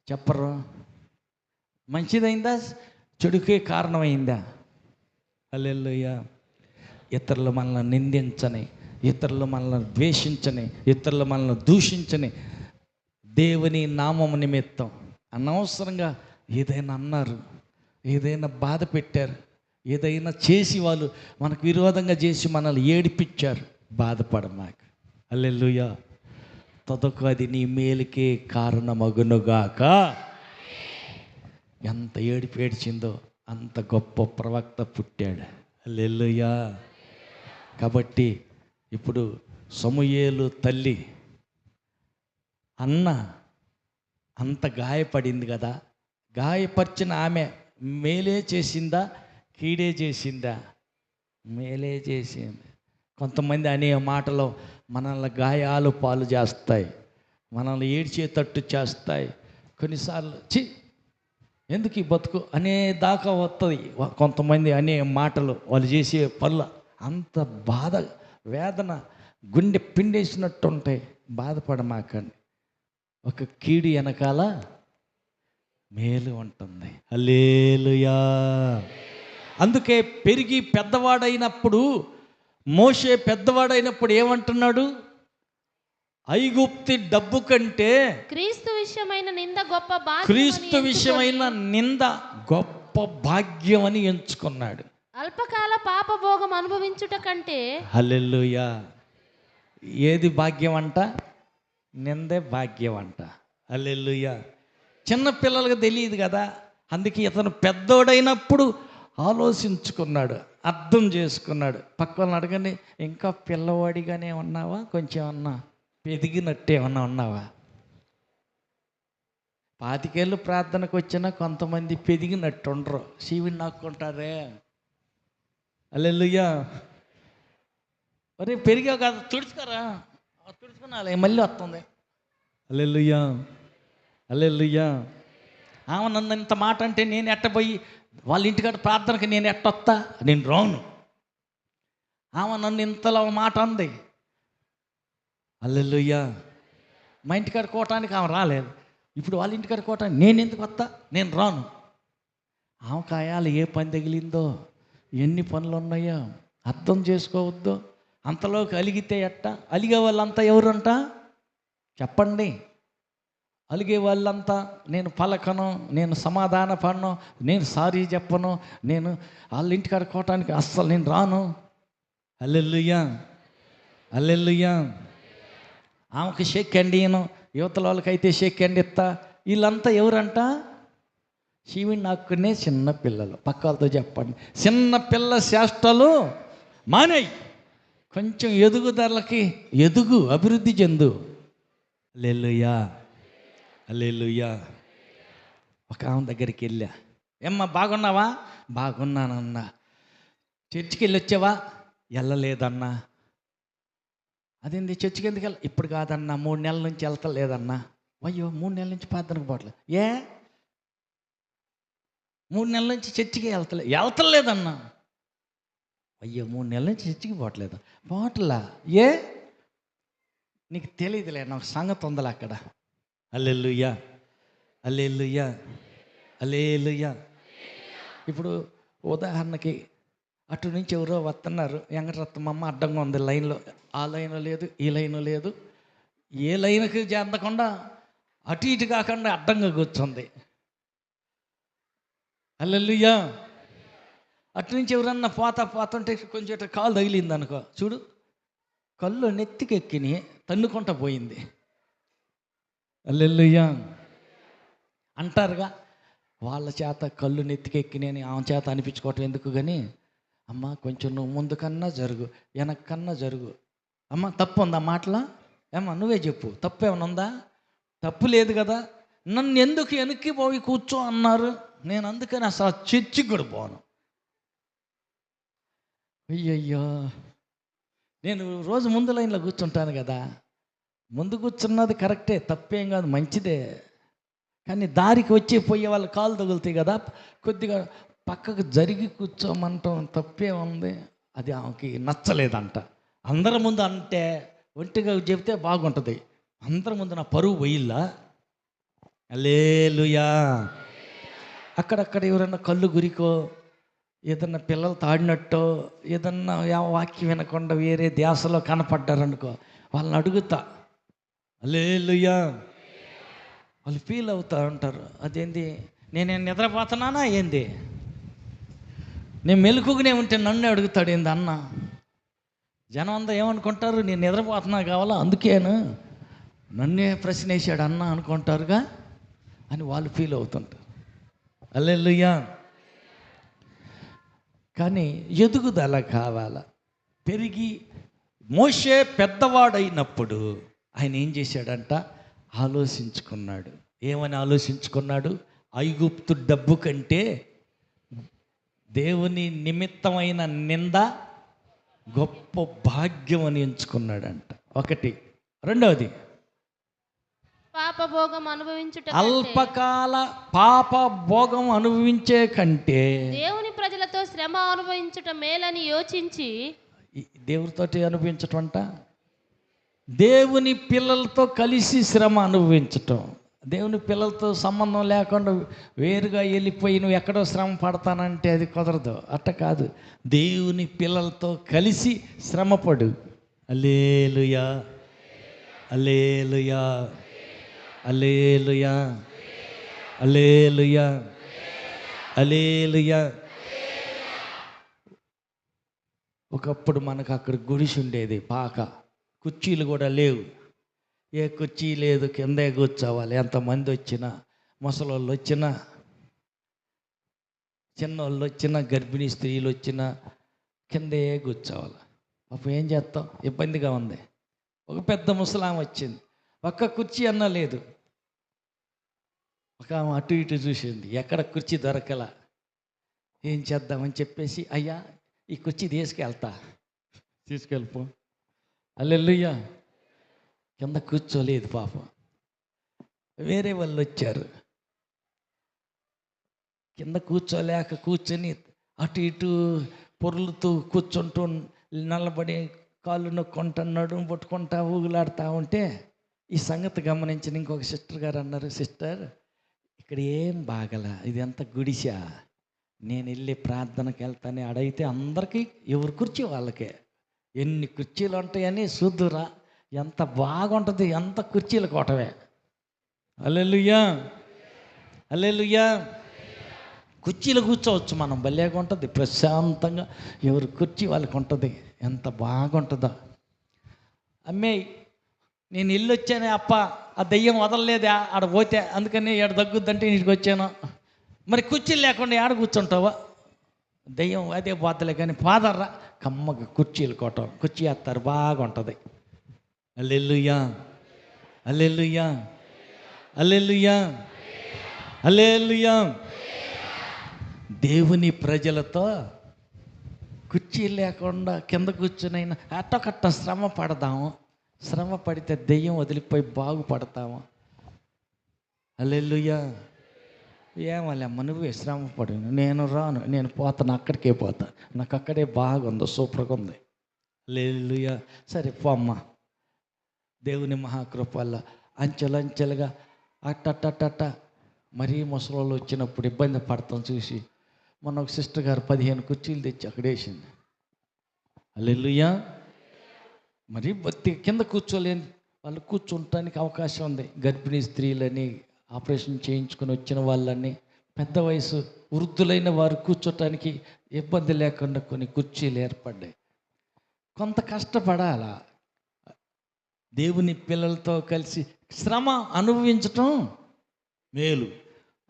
చెప్పరు. మంచిదైందా చెడుకే కారణమైందా? హల్లెలూయా. ఇతరులు మనల్ని నిందించని, ఇతరులు మనల్ని ద్వేషించని, ఇతరులు మనల్ని దూషించని, దేవుని నామము నిమిత్తం అనవసరంగా ఏదైనా అన్నారు, ఏదైనా బాధ పెట్టారు, ఏదైనా చేసి వాళ్ళు మనకు విరోధంగా చేసి మనల్ని ఏడిపించారు, బాధపడమాక. హల్లెలూయా. తదుకు అది నీ మేలుకే కారణమగునుగాక. ఎంత ఏడుపు ఏడ్చిందో అంత గొప్ప ప్రవక్త పుట్టాడు. హల్లెలూయా. కాబట్టి ఇప్పుడు సమూయేలు తల్లి అన్న అంత గాయపడింది కదా, గాయపరిచిన ఆమె మేలే చేసిందా కీడే చేసిందా? మేలే చేసింది. కొంతమంది అనే మాటలు మనల్ని గాయాలు పాలు చేస్తాయి, మనల్ని ఏడ్చేటట్టు చేస్తాయి. కొన్నిసార్లు ఎందుకు ఈ బతుకు అనే దాకా వస్తుంది. కొంతమంది అనే మాటలు, వాళ్ళు చేసే పనులు అంత బాధ, వేదన, గుండె పిండేసినట్టు ఉంటాయి. బాధపడమాకండి, ఒక కీడు వెనకాల మేలు ఉంటుంది. హల్లెలూయా. అందుకే పెరిగి పెద్దవాడైనప్పుడు, మోషే పెద్దవాడైనప్పుడు ఏమంటున్నాడు? ఐగుప్తి డబ్బు కంటే క్రీస్తు విషయమైన నింద గొప్ప భాగ్యం, క్రీస్తు విషయమైన నింద గొప్ప భాగ్యం అని ఎంచుకున్నాడు. అల్పకాల పాప భోగం అనుభవించుట కంటే. హల్లెలూయా. ఏది భాగ్యం అంట? నిందే భాగ్యం అంట. హల్లెలూయా. చిన్న పిల్లలకు తెలియదు కదా, అందుకే ఇతను పెద్దోడైనప్పుడు ఆలోచించుకున్నాడు, అర్థం చేసుకున్నాడు. పక్కన అడగండి, ఇంకా పిల్లవాడిగానే ఉన్నావా, కొంచెం అన్నా ఎదిగినట్టే ఉన్నావా? 25 ఏళ్ళు ప్రార్థనకు వచ్చినా కొంతమంది పెరిగినట్టు ఉండరు, శివుని నాక్కుంటారే. హల్లెలూయా. అరే పెరిగా కదా, తుడుచుకోరా, తుడుచుకున్నా మళ్ళీ వస్తుంది. హల్లెలూయా. హల్లెలూయా. ఆమె నన్ను ఇంత మాట అంటే నేను ఎట్టపోయి వాళ్ళ ఇంటికాడ ప్రార్థనకి నేను ఎట్టొస్తా? నేను రాను. ఆమె నన్ను ఇంతలో మాట అంది. హల్లెలూయా. మా ఇంటికాడ కోటానికి ఆమె రాలేదు, ఇప్పుడు వాళ్ళ ఇంటికాడ కోటానికి నేను ఎందుకు వస్తా? నేను రాను. ఆమె కాయాలి ఏ పని తగిలిందో, ఎన్ని పనులు ఉన్నాయో అర్థం చేసుకోవద్దు. అంతలోకి అలిగితే ఎట్ట? అలిగే వాళ్ళంతా ఎవరంట చెప్పండి? అలిగే వాళ్ళంతా నేను పలకను, నేను సమాధాన పడను, నేను సారీ చెప్పను, నేను వాళ్ళ ఇంటికాడ కోటానికి అస్సలు నేను రాను. హల్లెలూయా. హల్లెలూయా. ఆమెకు షేక్ హ్యాండ్ ఇయ్యను, యువతల వాళ్ళకైతే షేక్ హ్యాండ్ ఇస్తా. వీళ్ళంతా ఎవరంట? శివుని నాకునే చిన్న పిల్లలు. పక్క వాళ్ళతో చెప్పండి, చిన్న పిల్ల చేష్టలు మానేయి, కొంచెం ఎదుగుదలకి ఎదుగు, అభివృద్ధి చెందు. హల్లెలూయా. హల్లెలూయా. ఒక ఆమె దగ్గరికి వెళ్ళా, ఏమ్మా బాగున్నావా? బాగున్నానన్నా. చర్చికి వెళ్ళి వచ్చావా? వెళ్ళలేదన్నా. అదేంది చర్చికి ఎందుకు వెళ్ళ? ఇప్పుడు కాదన్నా, 3 నెలల నుంచి వెళ్తలేదన్నా. అయ్యో 3 నెలల నుంచి ప్రార్థనకు పోవట్లేదు. 3 నెలల నుంచి చర్చికి వెళ్తలేదన్నా. అయ్యో 3 నెలల నుంచి చర్చికి పోవట్లేదు. పోవట్లా? నీకు తెలియదులే, నాకు సంగతి ఉందలే అక్కడ. హల్లెలూయా. హల్లెలూయా. హల్లెలూయా. ఇప్పుడు ఉదాహరణకి అటు నుంచి ఎవరో వస్తున్నారు, వెంకటరత్నమ్మ అడ్డంగా ఉంది లైన్లో. ఆ లైన్ లేదు, ఈ లైన్ లేదు, ఏ లైన్కి చెందకుండా అటు ఇటు కాకుండా అడ్డంగా కూర్చుంది. హల్లెలూయా. అటు నుంచి ఎవరన్నా పోతుంటే కొంచెం కాలు తగిలింది అనుకో, చూడు కళ్ళు నెత్తికెక్కిని తన్నుకుంటా పోయింది. హల్లెలూయా. అంటారుగా, వాళ్ళ చేత కళ్ళు నెత్తికెక్కినాయని ఆమె చేత అనిపించుకోవటం ఎందుకు? కానీ అమ్మ కొంచెం నువ్వు ముందు కన్నా జరుగు, వెనక్కన్నా జరుగు. అమ్మ తప్పు ఉందా మాటలా? ఏమ్మా నువ్వే చెప్పు, తప్పు ఏమైనా ఉందా? తప్పు లేదు కదా. నన్ను ఎందుకు వెనక్కి పోయి కూర్చో అన్నారు, నేను అందుకని అసలు చర్చికి కూడా పోను. అయ్యయ్యో, నేను రోజు ముందు లైన్లో కూర్చుంటాను కదా, ముందు కూర్చున్నది కరెక్టే, తప్పేం కాదు, మంచిదే. కానీ దారికి వచ్చి పోయే వాళ్ళు కాలు తగులుతాయి కదా, కొద్దిగా పక్కకు జరిగి కూర్చోమంటాం తప్పే ఉంది. అది ఆమెకి నచ్చలేదంట. అందరి ముందు అంటే ఒంటిగా చెబితే బాగుంటుంది, అందరి ముందు నా పరువు పోయిల్లా. హల్లెలూయా. అక్కడక్కడ ఎవరన్నా కళ్ళు గురికో, ఏదన్నా పిల్లలు తాడినట్టో, ఏదన్నా వాక్యం వినకుండా వేరే ధ్యాసలో కనపడ్డారనుకో, వాళ్ళని అడుగుతా. హల్లెలూయా. వాళ్ళు ఫీల్ అవుతూ ఉంటారు, అదేంది నేనేం నిద్రపోతున్నానా ఏంది? నేను మెలుకుగానే ఉంటే నన్ను అడుగుతాడు ఏంది అన్న. జనం అంతా ఏమనుకుంటారు, నేను నిద్రపోతున్నా కావాలా అందుకేను నన్నే ప్రశ్న వేసాడు అన్న అనుకుంటారుగా అని వాళ్ళు ఫీల్ అవుతుంటారు. హల్లెలూయా. కానీ ఎదుగుదల కావాల. పెరిగి మోషే పెద్దవాడైనప్పుడు ఆయన ఏం చేశాడంట? ఆలోచించుకున్నాడు. ఏమని ఆలోచించుకున్నాడు? ఐగుప్తు డబ్బు కంటే దేవుని నిమిత్తమైన నింద గొప్ప భాగ్యం అని ఎంచుకున్నాడంట. ఒకటి. రెండవది, పాపభోగం అనుభవించుట అల్పకాల పాప భోగం అనుభవించే కంటే దేవుని ప్రజలతో శ్రమ అనుభవించుట మేలని యోచించి, దేవుడితోటి అనుభవించటం అంట, దేవుని పిల్లలతో కలిసి శ్రమ అనుభవించటం. దేవుని పిల్లలతో సంబంధం లేకుండా వేరుగా వెళ్ళిపోయి నువ్వు ఎక్కడో శ్రమ పడతానంటే అది కుదరదు. అట్ట కాదు, దేవుని పిల్లలతో కలిసి శ్రమపడు. హల్లెలూయా, హల్లెలూయా, హల్లెలూయా, హల్లెలూయా, హల్లెలూయా. ఒకప్పుడు మనకు అక్కడ గుడిసి ఉండేది, పాక, కుర్చీలు కూడా లేవు. ఏ కుర్చీ లేదు, కిందే కూర్చోవాలి. ఎంతమంది వచ్చినా, ముసలోళ్ళు వచ్చినా, చిన్నోళ్ళు వచ్చినా, గర్భిణీ స్త్రీలు వచ్చినా కిందే కూర్చోవాలి. పాపం ఏం చేస్తాం, ఇబ్బందిగా ఉంది. ఒక పెద్ద ముసలాం వచ్చింది, ఒక్క కుర్చీ అన్నా లేదు. ఒక ఆమె అటు ఇటు చూసింది, ఎక్కడ కుర్చీ దొరకలా. ఏం చేద్దామని చెప్పేసి, అయ్యా ఈ కుర్చీ తీసుకెళ్ళిపో. హల్లెలూయా. కింద కూర్చోలేదు పాపం. వేరే వాళ్ళు వచ్చారు, కింద కూర్చోలేక కూర్చొని అటు ఇటు పొరులుతూ కూర్చుంటూ నల్లబడి కాళ్ళు నొక్కుంటున్నాడు, పట్టుకుంటా ఊగులాడుతూ ఉంటే ఈ సంగతి గమనించిన ఇంకొక సిస్టర్ గారు అన్నారు, సిస్టర్ ఇక్కడ ఏం బాగలా, ఇది ఎంత గుడిసా, నేను వెళ్ళి ప్రార్థనకి వెళ్తాను. అడైతే అందరికీ ఎవరు కుర్చీ వాళ్ళకే, ఎన్ని కుర్చీలు ఉంటాయని చూద్దురా, ఎంత బాగుంటుంది, ఎంత కుర్చీలు కోటవే. హల్లెలూయా, హల్లెలూయా. కుర్చీలు కూర్చోవచ్చు మనం, భలేగా ఉంటుంది, ప్రశాంతంగా ఎవరు కుర్చీ వాళ్ళకి ఉంటుంది, ఎంత బాగుంటుందో. అమ్మే నేను ఇల్లు వచ్చానే అప్ప, ఆ దెయ్యం వదలలేదే ఆడ పోతే, అందుకని ఏడ తగ్గుద్దంటే ఇంటికి వచ్చాను. మరి కుర్చీలు లేకుండా ఏడ కూర్చుంటావా, దెయ్యం అదే పోతలే కానీ పాదర్రా, కమ్మగా కుర్చీలు కొట్టం, కుర్చీ వేస్తారు, బాగుంటుంది. హల్లెలూయా, హల్లెలూయా, హల్లెలూయా, హల్లెలూయా. దేవుని ప్రజలతో కుర్చీ లేకుండా కింద కూర్చునైనా అట్టొకట్ట శ్రమ పడదాము. శ్రమ పడితే దెయ్యం వదిలిపోయి బాగుపడతాము. హల్లెలూయా. ఏమలేమ్మ నువ్వే శ్రమ పడు, నేను రాను, నేను పోతాను, అక్కడికే పోతాను, నాకు అక్కడే బాగుంది, సూపర్గా ఉంది. హల్లెలూయా. సరే పోమ్మ. దేవుని మహాకృప వల్ల అంచెలంచెలుగా అట్టట్టట్ట మరీ ముసలోళ్ళు వచ్చినప్పుడు ఇబ్బంది పడతాం చూసి మొన్న ఒక సిస్టర్ గారు 15 కుర్చీలు తెచ్చి అక్కడ వేసింది. హల్లెలూయా. మరి బత్తి కింద కూర్చోలేని వాళ్ళు కూర్చుంటానికి అవకాశం ఉంది. గర్భిణీ స్త్రీలని, ఆపరేషన్ చేయించుకొని వచ్చిన వాళ్ళని, పెద్ద వయసు వృద్ధులైన వారు కూర్చోటానికి ఇబ్బంది లేకుండా కొన్ని కుర్చీలు ఏర్పడ్డాయి. కొంత కష్టపడాలా. దేవుని పిల్లలతో కలిసి శ్రమ అనుభవించటం మేలు.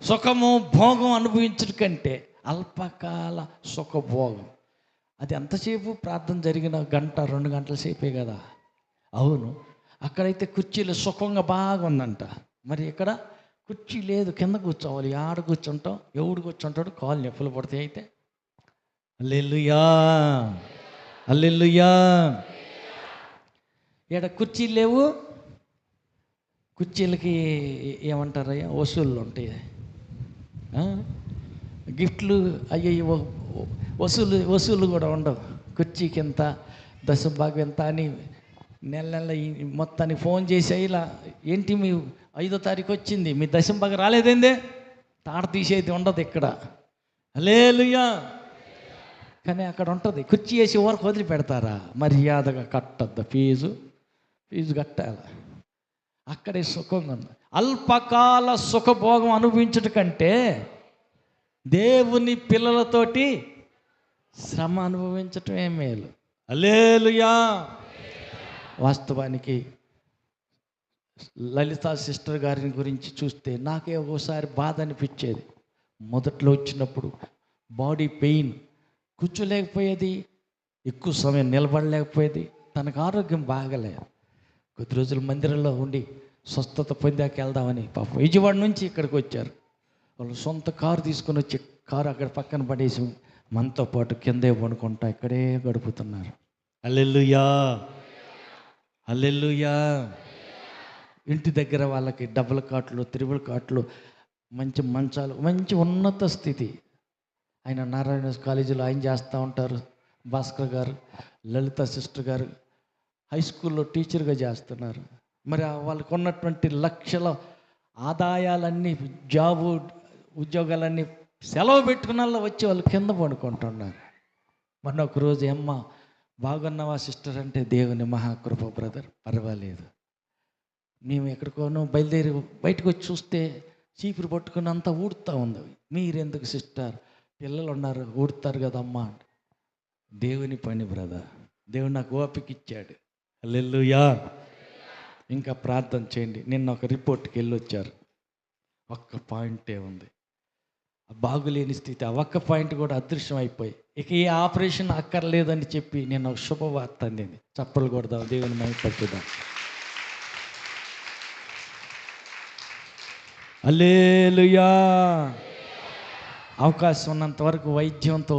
సుఖము భోగం అనుభవించడం కంటే అల్పకాల సుఖభోగం, అది ఎంతసేపు ప్రార్థన జరిగిన 1-2 గంటల సేపే కదా. అవును, అక్కడైతే కుర్చీలు సుఖంగా బాగుందంట. మరి ఇక్కడ కుర్చీ లేదు, కింద కూర్చోవాలి. ఆడ కూర్చుంటాం, ఎవడు కూర్చుంటాడు, కాళ్ళు నొప్పులు పడతాయి. అయితే హల్లెలూయా, హల్లెలూయా. ఇక్కడ కుర్చీలు లేవు, కుర్చీలకి ఏమంటారయ్యా వసూళ్ళు ఉంటాయి, గిఫ్ట్లు అయ్యో వసూలు కూడా ఉండవు. కుర్చీకి ఎంత, దశభాగం ఎంత అని నెల మొత్తానికి ఫోన్ చేసి, ఇలా ఏంటి మీ 5వ తారీఖు వచ్చింది, మీ దశభాగం రాలేదేందే, తాడ తీసేది ఉండదు ఇక్కడ. హల్లెలూయా. కానీ అక్కడ ఉంటుంది, కుర్చీ వేసి వరకు వదిలిపెడతారా, మర్యాదగా కట్టద్దు, ఫీజు కట్టాలి. అక్కడే సుఖంగా ఉంది. అల్పకాల సుఖభోగం అనుభవించట కంటే దేవుని పిల్లలతోటి శ్రమ అనుభవించటమే మేలు. హల్లెలూయా. వాస్తవానికి లలిత సిస్టర్ గారిని గురించి చూస్తే నాకే ఒకసారి బాధ అనిపించేది. మొదట్లో వచ్చినప్పుడు బాడీ పెయిన్, కూర్చోలేకపోయేది, ఎక్కువ సమయం నిలబడలేకపోయేది, తనకు ఆరోగ్యం బాగలేదు. కొద్ది రోజులు మందిరంలో ఉండి స్వస్థత పొందాక వెళ్దామని పాపం విజయవాడ నుంచి ఇక్కడికి వచ్చారు. వాళ్ళు సొంత కారు తీసుకొని వచ్చి కారు అక్కడ పక్కన పడేసి మనతో పాటు కిందే పడుకుంటా ఇక్కడే గడుపుతున్నారు. హల్లెలూయా, హల్లెలూయా. ఇంటి దగ్గర వాళ్ళకి డబుల్ కాట్లు, త్రిబుల్ కాట్లు, మంచి మంచాలు, మంచి ఉన్నత స్థితి. ఆయన నారాయణ కాలేజీలో ఆయన చేస్తూ ఉంటారు. భాస్కర్ గారు, లలిత సిస్టర్ గారు హై స్కూల్లో టీచర్గా చేస్తున్నారు. మరి వాళ్ళకు ఉన్నటువంటి లక్షల ఆదాయాలన్నీ, జాబు ఉద్యోగాలన్నీ సెలవు పెట్టుకున్న వచ్చి వాళ్ళు కింద పడుకుంటున్నారు. మొన్న ఒకరోజు అమ్మ బాగున్నావా సిస్టర్ అంటే, దేవుని మహాకృప బ్రదర్, పర్వాలేదు. మేము ఎక్కడికోనో బయలుదేరి బయటకు వచ్చి చూస్తే చీపురు పట్టుకుని అంతా ఊడుతూ ఉంది. మీరెందుకు సిస్టర్, పిల్లలు ఉన్నారు ఊడుతారు కదమ్మా. దేవుని పని బ్రదర్, దేవుడు నాకు ఓపిక ఇచ్చాడు. హల్లెలూయా. ఇంకా ప్రార్థన చేయండి. నిన్న ఒక రిపోర్ట్కి వెళ్ళొచ్చారు. ఒక్క పాయింటే ఉంది, బాగులేని స్థితి. ఆ ఒక్క పాయింట్ కూడా అదృశ్యం అయిపోయి ఇక ఏ ఆపరేషన్ అక్కర్లేదని చెప్పి నేను ఒక శుభవార్త అందింది. చప్పలు కొడదాం, దేవుని మహిమపరచుదాం. హల్లెలూయా. అవకాశం ఉన్నంత వరకు వైద్యంతో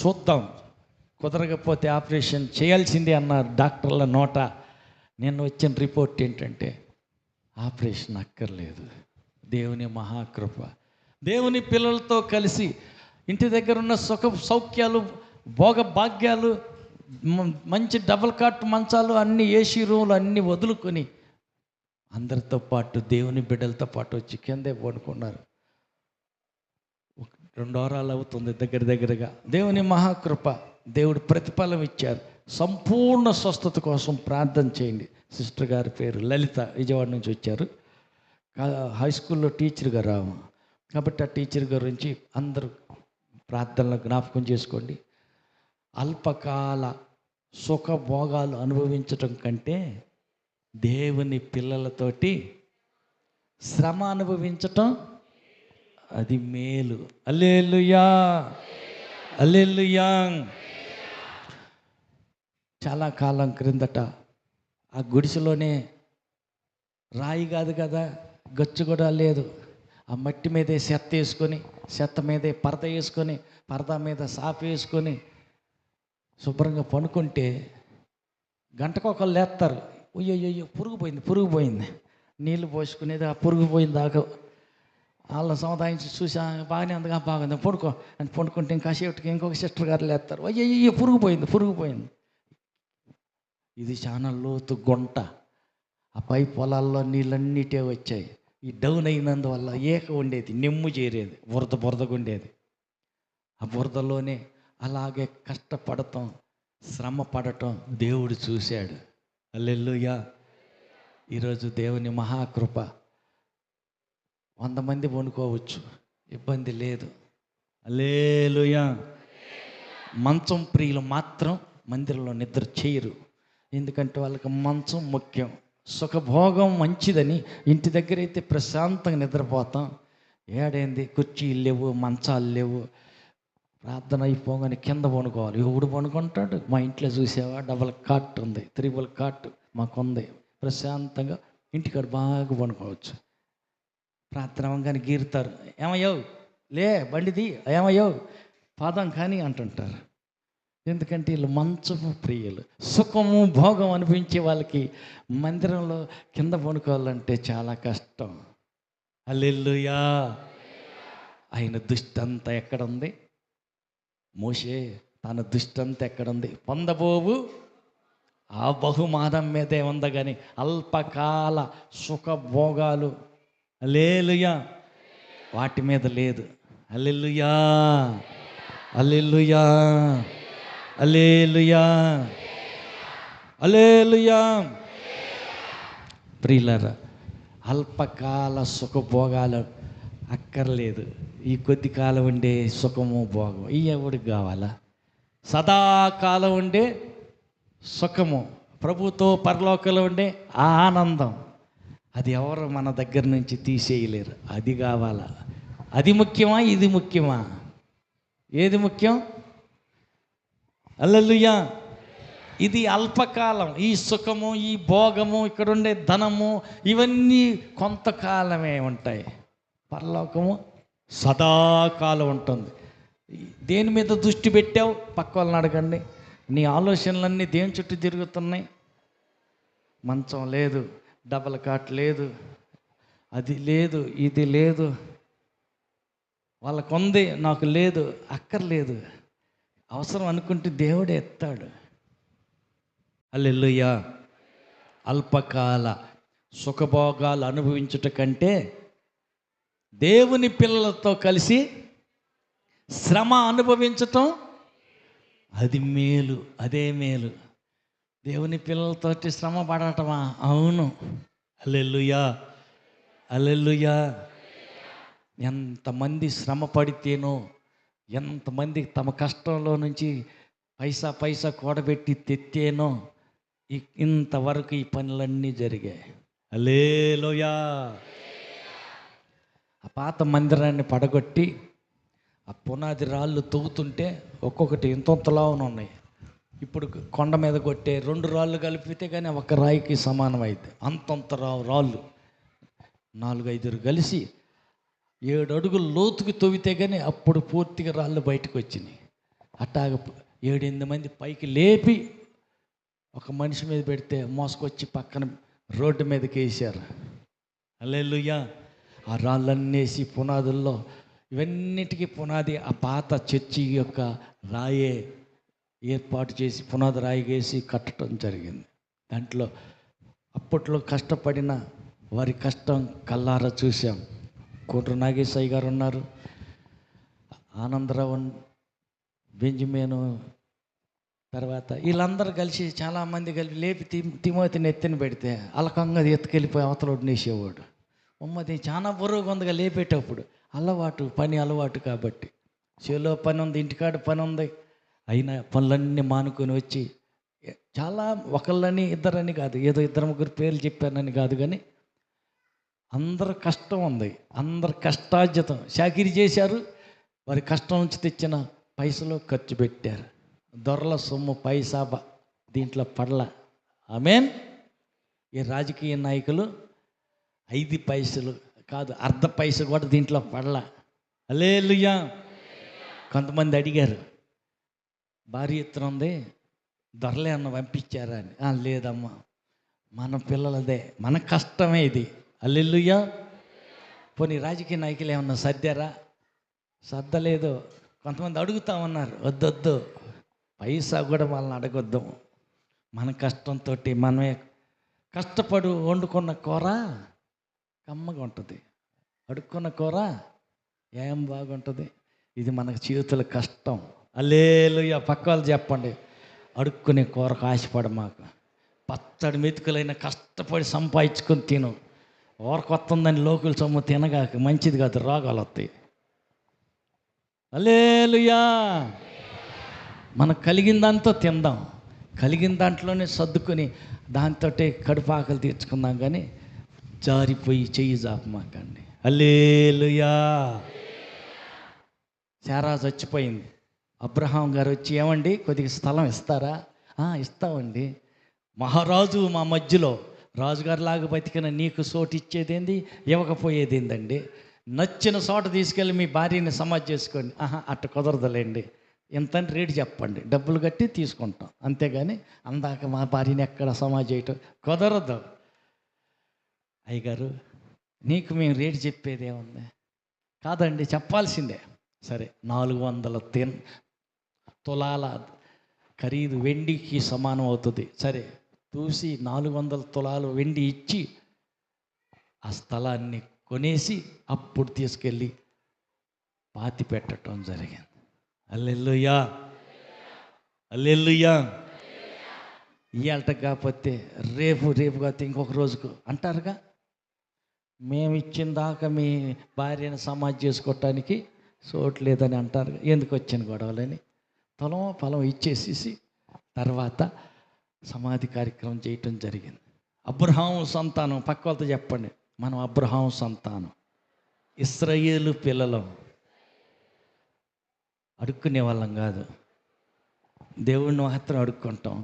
చూద్దాం, కుదరకపోతే ఆపరేషన్ చేయాల్సిందే అన్నారు డాక్టర్ల నోట. నేను వచ్చిన రిపోర్ట్ ఏంటంటే ఆపరేషన్ అక్కర్లేదు. దేవుని మహాకృప. దేవుని పిల్లలతో కలిసి ఇంటి దగ్గర ఉన్న సుఖ సౌఖ్యాలు, భోగ భాగ్యాలు, మంచి డబుల్ కాట్ మంచాలు, అన్ని ఏసీ రూములు అన్నీ వదులుకొని అందరితో పాటు దేవుని బిడ్డలతో పాటు వచ్చి కిందే పడుకున్నారు. 2 వారాలు అవుతుంది దగ్గరగా. దేవుని మహాకృప, దేవుడు ప్రతిఫలం ఇచ్చారు. సంపూర్ణ స్వస్థత కోసం ప్రార్థన చేయండి. సిస్టర్ గారి పేరు లలిత, విజయవాడ నుంచి వచ్చారు. హై స్కూల్లో టీచర్గా రావు కాబట్టి ఆ టీచర్ గురించి అందరూ ప్రార్థనలో జ్ఞాపకం చేసుకోండి. అల్పకాల సుఖభోగాలు అనుభవించటం కంటే దేవుని పిల్లలతోటి శ్రమ అనుభవించటం అది మేలు. హల్లెలూయా, హల్లెలూయా. చాలా కాలం క్రిందట ఆ గుడిసెలోనే, రాయి కాదు కదా, గచ్చు కూడా లేదు, ఆ మట్టి మీదే చెత్త వేసుకొని, చెత్త మీదే పరద వేసుకొని, పరద మీద సాఫ్ వేసుకొని శుభ్రంగా పనుకుంటే గంటకొకళ్ళు లేస్తారు. అయ్యో పురుగు పోయింది, నీళ్ళు పోసుకునేది, ఆ పురుగు పోయింది దాకా వాళ్ళ సముదాయించి చూసా, బాగానే ఉందిగా, బాగుంది, పడుకో అని పడుకుంటే ఇంకా సేపటికి ఇంకొక సిస్టర్ గారు లేస్తారు. అయ్యో పురుగు పోయింది. ఇది చాలా లోతు గుంట. ఆ పై పొలాల్లో నీళ్ళన్నిటే వచ్చాయి. ఈ డౌన్ అయినందువల్ల ఏక ఉండేది, నెమ్ము చేరేది, బురదగా ఉండేది. ఆ బురదలోనే అలాగే కష్టపడటం, శ్రమ పడటం దేవుడు చూశాడు. హల్లెలూయా. ఈరోజు దేవుని మహాకృప. 100 మంది వండుకోవచ్చు, ఇబ్బంది లేదు. హల్లెలూయా. మంచం ప్రియులు మాత్రం మందిరంలో నిద్ర చేయరు. ఎందుకంటే వాళ్ళకి మంచం ముఖ్యం. సుఖభోగం మంచిదని ఇంటి దగ్గర అయితే ప్రశాంతంగా నిద్రపోతాం. ఏడైంది, కుర్చీలు లేవు, మంచాలు లేవు, ప్రార్థన అయిపోగానే కింద పడుకోవాలి. ఎవడు పడుకుంటాడు? మా ఇంట్లో చూసావా, డబుల్ కాట్ ఉంది, త్రిబుల్ కాట్ మాకుంది. ప్రశాంతంగా ఇంటికాడ బాగా పడుకోవచ్చు. ప్రార్థన అవ్వగానే గీరుతారు, ఏమయ్యో లే బండిది, ఏమయ్యో పాదం కానీ అంటుంటారు. ఎందుకంటే వీళ్ళు మంచము ప్రియులు. సుఖము భోగం అనిపించే వాళ్ళకి మందిరంలో కింద పడుకోవాలంటే చాలా కష్టం. హల్లెలూయా. ఆయన దృష్టి అంతా ఎక్కడుంది? మోషే తన దృష్టి అంతా ఎక్కడుంది? పొందబోవు ఆ బహుమానం మీదే ఉంది, కానీ అల్పకాల సుఖభోగాలు, హల్లెలూయా, వాటి మీద లేదు. హల్లెలూయా, హల్లెలూయా, హల్లెలూయా, హల్లెలూయా. ప్రియులారా, అల్పకాల సుఖభోగాలు అక్కర్లేదు. ఈ కొద్ది కాలం ఉండే సుఖము భోగం ఈ ఎవడికి కావాలా? సదాకాలం ఉండే సుఖము, ప్రభుతో పరలోకంలో ఉండే ఆనందం, అది ఎవరు మన దగ్గర నుంచి తీసేయలేరు. అది కావాలా? అది ముఖ్యమా, ఇది ముఖ్యమా? ఏది ముఖ్యం? హల్లెలూయా. ఇది అల్పకాలం. ఈ సుఖము, ఈ భోగము, ఇక్కడ ఉండే ధనము, ఇవన్నీ కొంతకాలమే ఉంటాయి. పరలోకము సదాకాలం ఉంటుంది. దేని మీద దృష్టి పెట్టావు? పక్క వాళ్ళని అడగండి. నీ ఆలోచనలన్నీ దేని చుట్టూ తిరుగుతున్నాయి? మంచం లేదు, డబల్ కాట్ లేదు, అది లేదు, ఇది లేదు. వాళ్ళకు ఉంది, నాకు లేదు. అక్కర్లేదు. అవసరం అనుకుంటే దేవుడే ఎత్తాడు. హల్లెలూయా. అల్పకాల సుఖభోగాలు అనుభవించుట కంటే దేవుని పిల్లలతో కలిసి శ్రమ అనుభవించటం అది మేలు. అదే మేలు. దేవుని పిల్లలతోటి శ్రమ పడటమా? అవును. హల్లెలూయా, హల్లెలూయా. ఎంతమంది శ్రమ పడితేనో, ఎంతమంది తమ కష్టంలో నుంచి పైసా పైసా కూడబెట్టి తెత్తేనో ఇంతవరకు ఈ పనులన్నీ జరిగాయి. హల్లెలూయా. ఆ పాత మందిరాన్ని పడగొట్టి ఆ పునాది రాళ్ళు తవ్వుతుంటే ఒక్కొక్కటి ఇంతలా ఉన్నాయి. ఇప్పుడు కొండ మీద కొట్టే 2 రాళ్ళు కలిపితే కానీ ఒక రాయికి సమానం అయితే అంతంత రాళ్ళు 4-5 కలిసి 7 అడుగులు లోతుకి తవ్వితే కానీ అప్పుడు పూర్తిగా రాళ్ళు బయటకు వచ్చినాయి. అట్టాగ 7-8 మంది పైకి లేపి ఒక మనిషి మీద పెడితే మోసుకొచ్చి పక్కన రోడ్డు మీదకి వేసారు. హల్లెలూయా. ఆ రాళ్ళన్నీ వేసి పునాదుల్లో, ఇవన్నిటికీ పునాది ఆ పాత చర్చి యొక్క రాయే ఏర్పాటు చేసి పునాది రాయి వేసి కట్టడం జరిగింది. దాంట్లో అప్పట్లో కష్టపడిన వారి కష్టం కల్లారా చూసాం. కోట్రు నాగేశయ్య గారు ఉన్నారు, ఆనందరావు, బెంజమేను, తర్వాత వీళ్ళందరూ కలిసి చాలామంది కలిపి లేపి తిమోతిని ఎత్తిన పెడితే అలకంగా ఎత్తుకెళ్ళిపోయి అవతల నేసేవాడు. అది చాలా బరువుగా ఉందిగా లేపేటప్పుడు. పని అలవాటు కాబట్టి. చేలో పని ఉంది, ఇంటికాడ పని ఉంది, అయినా పనులన్నీ మానుకొని వచ్చి చాలా ఒకళ్ళని ఇద్దరని కాదు, ఏదో 2-3 పేర్లు చెప్పానని కాదు, కానీ అందరు కష్టం ఉంది, అందరు కష్టార్జితం చాకిరీ చేశారు. వారి కష్టం నుంచి తెచ్చిన పైసలు ఖర్చు పెట్టారు. దొరల సొమ్ము పైసా దీంట్లో పడల. ఆమేన్. ఈ రాజకీయ నాయకులు 5 పైసలు కాదు, అర్ధ పైస కూడా దీంట్లో పడల. హల్లెలూయా. కొంతమంది అడిగారు, భారీ ఎత్తున ఉంది, దొరలే అన్న పంపించారా అని. లేదమ్మా, మన పిల్లలదే, మన కష్టమే ఇది. హల్లెలూయా. పోనీ రాజకీయ నాయకులు ఏమన్నా సర్దారా? సర్దలేదు. కొంతమంది అడుగుతామన్నారు. వద్దొద్దు, పైసా కూడా వాళ్ళని అడగొద్దాం. మన కష్టంతో మనమే కష్టపడి వండుకున్న కూర కమ్మగా ఉంటుంది, అడుక్కున్న కూర ఏం బాగుంటుంది. ఇది మనకు చేతుల కష్టం. హల్లెలూయా. పక్క వాళ్ళు చెప్పండి, అడుక్కునే కూరకు ఆశపడ మాకు. పచ్చడి మెతుకులైన కష్టపడి సంపాదించుకొని తిను. ఓరకొత్తుందని లోకుల సొమ్ము తినగాక, మంచిది కాదు, రోగాలు వస్తాయి. హల్లెలూయా. మనకు కలిగిన దాంతో తిందాం, కలిగిన దాంట్లోనే సర్దుకొని దాంతో కడుపు ఆకలి తీర్చుకుందాం, కానీ జారిపోయి చెయ్యి జాపమాకండి. హల్లెలూయా. శారా చచ్చిపోయింది. అబ్రహాం గారు వచ్చి, ఏమండి కొద్దిగా స్థలం ఇస్తారా? ఇస్తామండి. మహారాజు మా మధ్యలో, రాజుగారిలాగా బతికిన నీకు చోటు ఇచ్చేదేంది, ఇవ్వకపోయేది ఏందండి? నచ్చిన చోట తీసుకెళ్ళి మీ భార్యని సమాధి చేసుకోండి. అట్ట కుదరదులేండి, ఎంతని రేటు చెప్పండి, డబ్బులు కట్టి తీసుకుంటాం, అంతేగాని అందాక మా భార్యని ఎక్కడ సమాధి చేయటం కుదరదు. అయ్యగారు, నీకు మేము రేటు చెప్పేది ఏముంది? కాదండి, చెప్పాల్సిందే. సరే, 400 తులాల ఖరీదు వెండికి సమానం అవుతుంది. సరే, చూసి 400 తులాలు వెండి ఇచ్చి ఆ స్థలాన్ని కొనేసి అప్పుడు తీసుకెళ్ళి పాతి పెట్టడం జరిగింది. హల్లెలూయా, హల్లెలూయా. ఇవాళ కాకపోతే రేపు కాకపోతే ఇంకొక రోజుకు అంటారుగా, మేము ఇచ్చిన దాకా మీ భార్యను సమాధి చేసుకోవటానికి చోటు లేదని అంటారు. ఎందుకు వచ్చిన గొడవలని పొలం ఇచ్చేసేసి తర్వాత సమాధి కార్యక్రమం చేయటం జరిగింది. అబ్రహాము సంతానం, పక్క వాళ్ళతో చెప్పండి, మనం అబ్రహాము సంతానం, ఇశ్రాయేలు పిల్లలం. అడుక్కునే వాళ్ళం కాదు, దేవుడిని మాత్రం అడుక్కుంటాం.